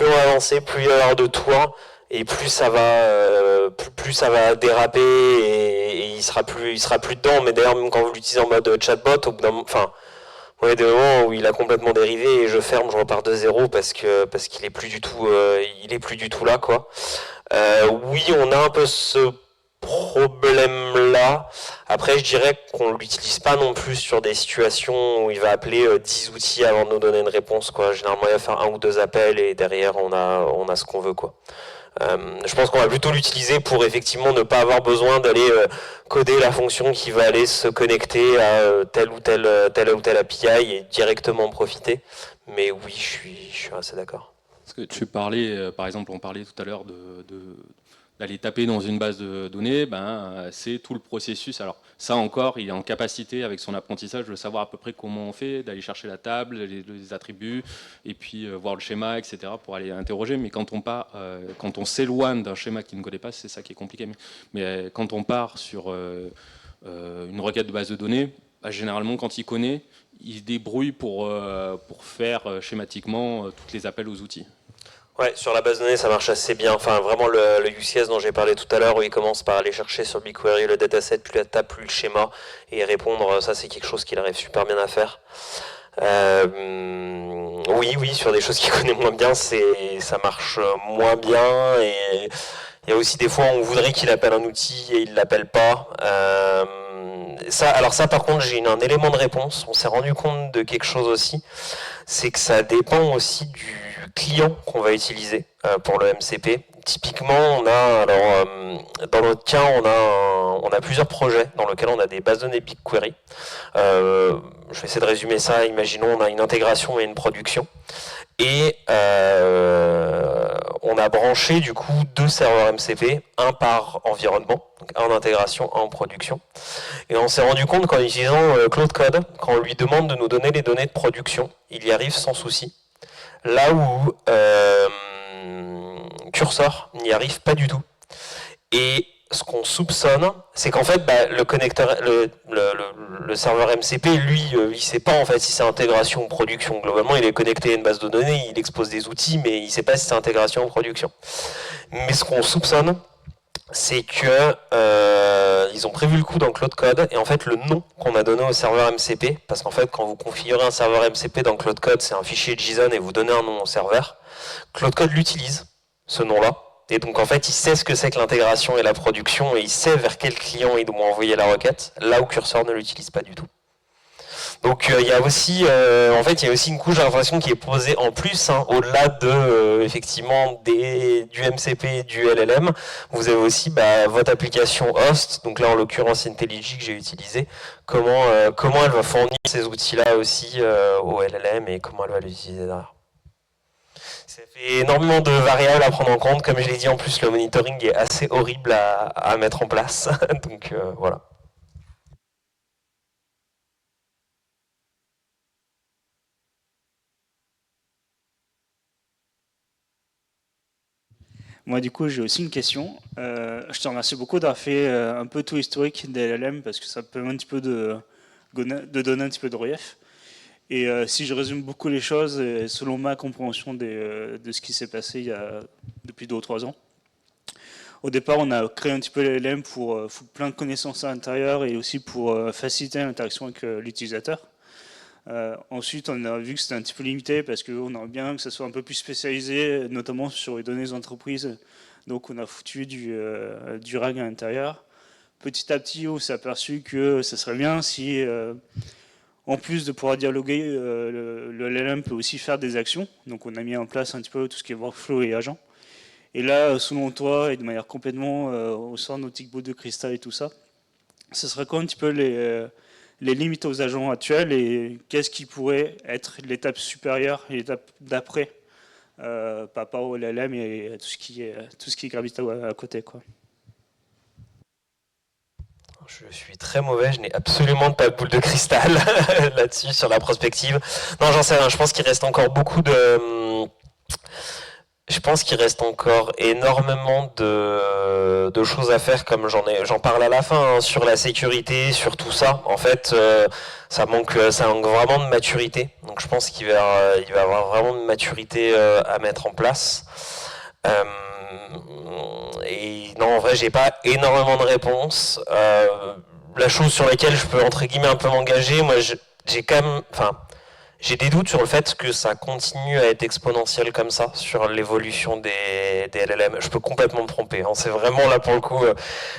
on va avancer, plus il va y avoir de tours et plus ça va déraper et il sera plus dedans. Mais d'ailleurs même quand vous l'utilisez en mode chatbot, au bout d'un moment, enfin ouais, des moments où il a complètement dérivé et je ferme, je repars de zéro parce qu'il est plus du tout là quoi. Oui, on a un peu ce problème-là. Après, je dirais qu'on ne l'utilise pas non plus sur des situations où il va appeler 10 outils avant de nous donner une réponse, quoi. Généralement, il va faire 1 ou 2 appels et derrière, on a ce qu'on veut, quoi. Je pense qu'on va plutôt l'utiliser pour effectivement ne pas avoir besoin d'aller coder la fonction qui va aller se connecter à telle ou telle API et directement en profiter. Mais oui, je suis assez d'accord. Parce que tu parlais, par exemple, on parlait tout à l'heure d'aller taper dans une base de données, c'est tout le processus. Alors ça encore, il est en capacité avec son apprentissage de savoir à peu près comment on fait, d'aller chercher la table, les attributs, et puis voir le schéma, etc. pour aller interroger. Mais quand on s'éloigne d'un schéma qu'il ne connaît pas, c'est ça qui est compliqué. Mais quand on part sur une requête de base de données, généralement quand il connaît, il se débrouille pour faire schématiquement tous les appels aux outils. Ouais, sur la base de données, ça marche assez bien. Enfin, vraiment, le use case dont j'ai parlé tout à l'heure, où il commence par aller chercher sur BigQuery le dataset, plus la table, plus le schéma, et répondre, ça c'est quelque chose qu'il arrive super bien à faire. Oui, sur des choses qu'il connaît moins bien, ça marche moins bien, et il y a aussi des fois on voudrait qu'il appelle un outil et il l'appelle pas. Ça par contre, j'ai un élément de réponse. On s'est rendu compte de quelque chose aussi, c'est que ça dépend aussi du client qu'on va utiliser pour le MCP. Typiquement, dans notre cas, on a plusieurs projets dans lesquels on a des bases de données BigQuery. Je vais essayer de résumer ça. Imaginons on a une intégration et une production. Et on a branché du coup 2 serveurs MCP, un par environnement, donc un en intégration, un en production. Et on s'est rendu compte qu'en utilisant Cloud Code, quand on lui demande de nous donner les données de production, il y arrive sans souci. Là où Cursor n'y arrive pas du tout. Et ce qu'on soupçonne, c'est qu'en fait, le connecteur, le serveur MCP, lui, il sait pas en fait si c'est intégration ou production. Globalement, il est connecté à une base de données, il expose des outils, mais il sait pas si c'est intégration ou production. Mais ce qu'on soupçonne, c'est que ils ont prévu le coup dans Cloud Code, et en fait, le nom qu'on a donné au serveur MCP, parce qu'en fait, quand vous configurez un serveur MCP dans Cloud Code, c'est un fichier JSON et vous donnez un nom au serveur, Cloud Code l'utilise, ce nom-là. Et donc en fait, il sait ce que c'est que l'intégration et la production, et il sait vers quel client il doit envoyer la requête, là où Cursor ne l'utilise pas du tout. Donc il y a aussi, il y a aussi une couche d'information qui est posée en plus, au-delà de effectivement du MCP, du LLM. Vous avez aussi votre application host. Donc là, en l'occurrence, IntelliJ que j'ai utilisé. Comment elle va fournir ces outils-là aussi au LLM et comment elle va l'utiliser derrière. Ça fait énormément de variables à prendre en compte. Comme je l'ai dit, en plus, le monitoring est assez horrible à mettre en place. Donc voilà. Moi, du coup, j'ai aussi une question. Je te remercie beaucoup d'avoir fait un peu tout l'historique des LLM parce que ça permet un petit peu de donner un petit peu de relief. Et si je résume beaucoup les choses, selon ma compréhension de ce qui s'est passé depuis 2 ou 3 ans, au départ, on a créé un petit peu les LLM pour foutre plein de connaissances à l'intérieur et aussi pour faciliter l'interaction avec l'utilisateur. Ensuite, on a vu que c'était un petit peu limité parce qu'on aimerait bien que ça soit un peu plus spécialisé, notamment sur les données des entreprises. Donc, on a foutu du RAG à l'intérieur. Petit à petit, on s'est aperçu que ça serait bien si, en plus de pouvoir dialoguer, le LLM peut aussi faire des actions. Donc, on a mis en place un petit peu tout ce qui est workflow et agent. Et là, selon toi, et de manière complètement au sein de Notebook de Crystal et tout ça, ce serait quoi un petit peu les limites aux agents actuels et qu'est-ce qui pourrait être l'étape supérieure et l'étape d'après par rapport au LLM et à tout ce qui gravite à côté, quoi. Je suis très mauvais, je n'ai absolument pas de boule de cristal là-dessus, sur la prospective. Non, j'en sais rien, je pense qu'il reste encore beaucoup de... Je pense qu'il reste encore énormément de choses à faire, comme j'en parle à la fin, sur la sécurité, sur tout ça. En fait, ça manque vraiment de maturité. Donc je pense qu'il va y avoir vraiment de maturité à mettre en place. Et non, en vrai, j'ai pas énormément de réponses. La chose sur laquelle je peux entre guillemets un peu m'engager, moi, j'ai quand même, j'ai des doutes sur le fait que ça continue à être exponentiel comme ça sur l'évolution des LLM. Je peux complètement me tromper. C'est vraiment là pour le coup,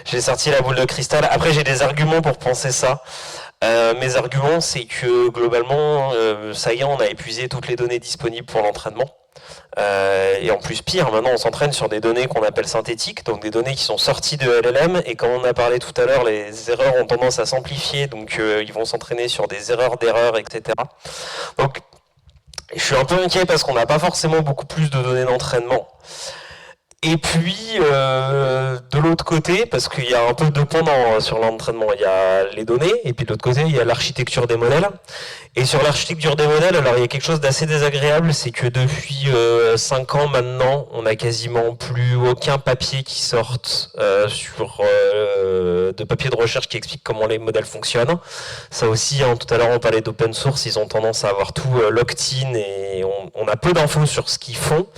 j'ai sorti la boule de cristal. Après, j'ai des arguments pour penser ça. Mes arguments, c'est que globalement, ça y est, on a épuisé toutes les données disponibles pour l'entraînement. Et en plus pire, maintenant on s'entraîne sur des données qu'on appelle synthétiques, donc des données qui sont sorties de LLM, et comme on a parlé tout à l'heure, les erreurs ont tendance à s'amplifier, donc ils vont s'entraîner sur des erreurs d'erreurs, etc. Donc je suis un peu inquiet parce qu'on n'a pas forcément beaucoup plus de données d'entraînement. Et puis, de l'autre côté, parce qu'il y a un peu deux pendant sur l'entraînement, il y a les données, et puis de l'autre côté, il y a l'architecture des modèles. Et sur l'architecture des modèles, alors il y a quelque chose d'assez désagréable, c'est que depuis 5 ans maintenant, on n'a quasiment plus aucun papier qui sorte de papier de recherche qui explique comment les modèles fonctionnent. Ça aussi, tout à l'heure on parlait d'open source, ils ont tendance à avoir tout locked-in, et on a peu d'infos sur ce qu'ils font.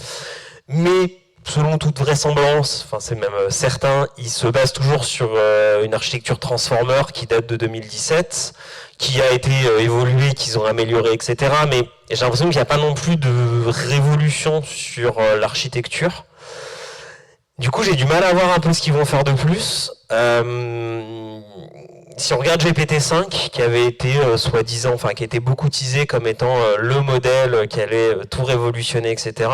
mais selon toute vraisemblance, enfin c'est même certain, il se base toujours sur une architecture transformer qui date de 2017, qui a été évoluée, qu'ils ont améliorée, etc. Mais j'ai l'impression qu'il n'y a pas non plus de révolution sur l'architecture. Du coup, j'ai du mal à voir un peu ce qu'ils vont faire de plus. Si on regarde GPT-5, qui avait été soi-disant, enfin qui était beaucoup teasé comme étant le modèle qui allait tout révolutionner, etc.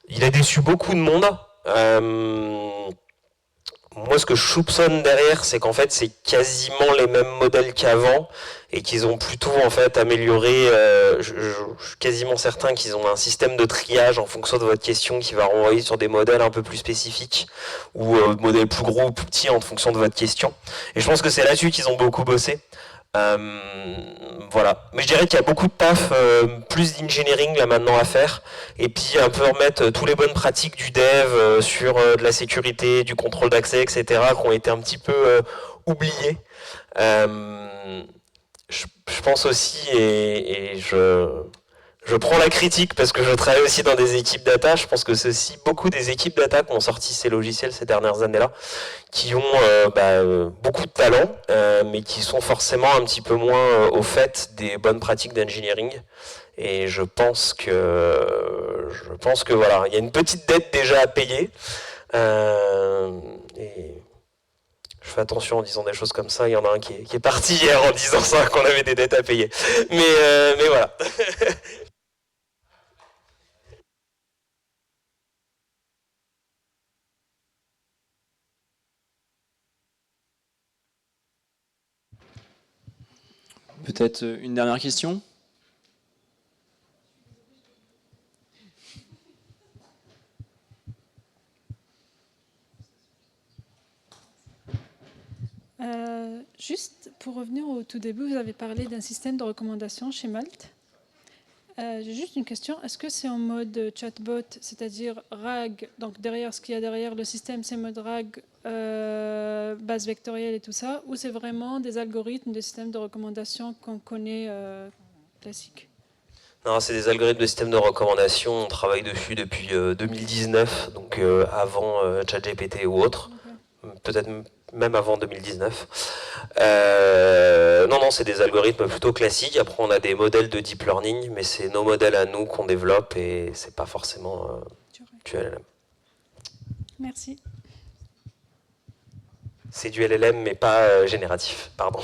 Il a déçu beaucoup de monde. Moi, ce que je soupçonne derrière, c'est qu'en fait, c'est quasiment les mêmes modèles qu'avant et qu'ils ont plutôt en fait amélioré. Je suis quasiment certain qu'ils ont un système de triage en fonction de votre question qui va renvoyer sur des modèles un peu plus spécifiques ou modèles plus gros ou plus petits en fonction de votre question. Et je pense que c'est là-dessus qu'ils ont beaucoup bossé. Voilà. Mais je dirais qu'il y a beaucoup de taf, plus d'engineering là maintenant à faire, et puis un peu remettre toutes les bonnes pratiques du dev sur de la sécurité, du contrôle d'accès, etc., qui ont été un petit peu oubliées. Je pense aussi, et je prends la critique parce que je travaille aussi dans des équipes data. Je pense que c'est aussi beaucoup des équipes data qui ont sorti ces logiciels ces dernières années-là, qui ont beaucoup de talent, mais qui sont forcément un petit peu moins au fait des bonnes pratiques d'engineering. Et je pense que voilà, il y a une petite dette déjà à payer. Et je fais attention en disant des choses comme ça. Il y en a un qui est parti hier en disant ça, qu'on avait des dettes à payer. Mais voilà. Peut-être une dernière question? Juste pour revenir au tout début, vous avez parlé d'un système de recommandation chez Malte. J'ai juste une question. Est-ce que c'est en mode chatbot, c'est-à-dire RAG, donc derrière ce qu'il y a derrière le système, c'est mode RAG, base vectorielle et tout ça, ou c'est vraiment des algorithmes, des systèmes de recommandation qu'on connaît classiques? Non, c'est des algorithmes de système de recommandation. On travaille dessus depuis 2019, donc avant ChatGPT ou autre. Okay. Peut-être même avant 2019. Non, c'est des algorithmes plutôt classiques. Après, on a des modèles de deep learning, mais c'est nos modèles à nous qu'on développe et c'est pas forcément du LLM. Merci. C'est du LLM, mais pas génératif, pardon.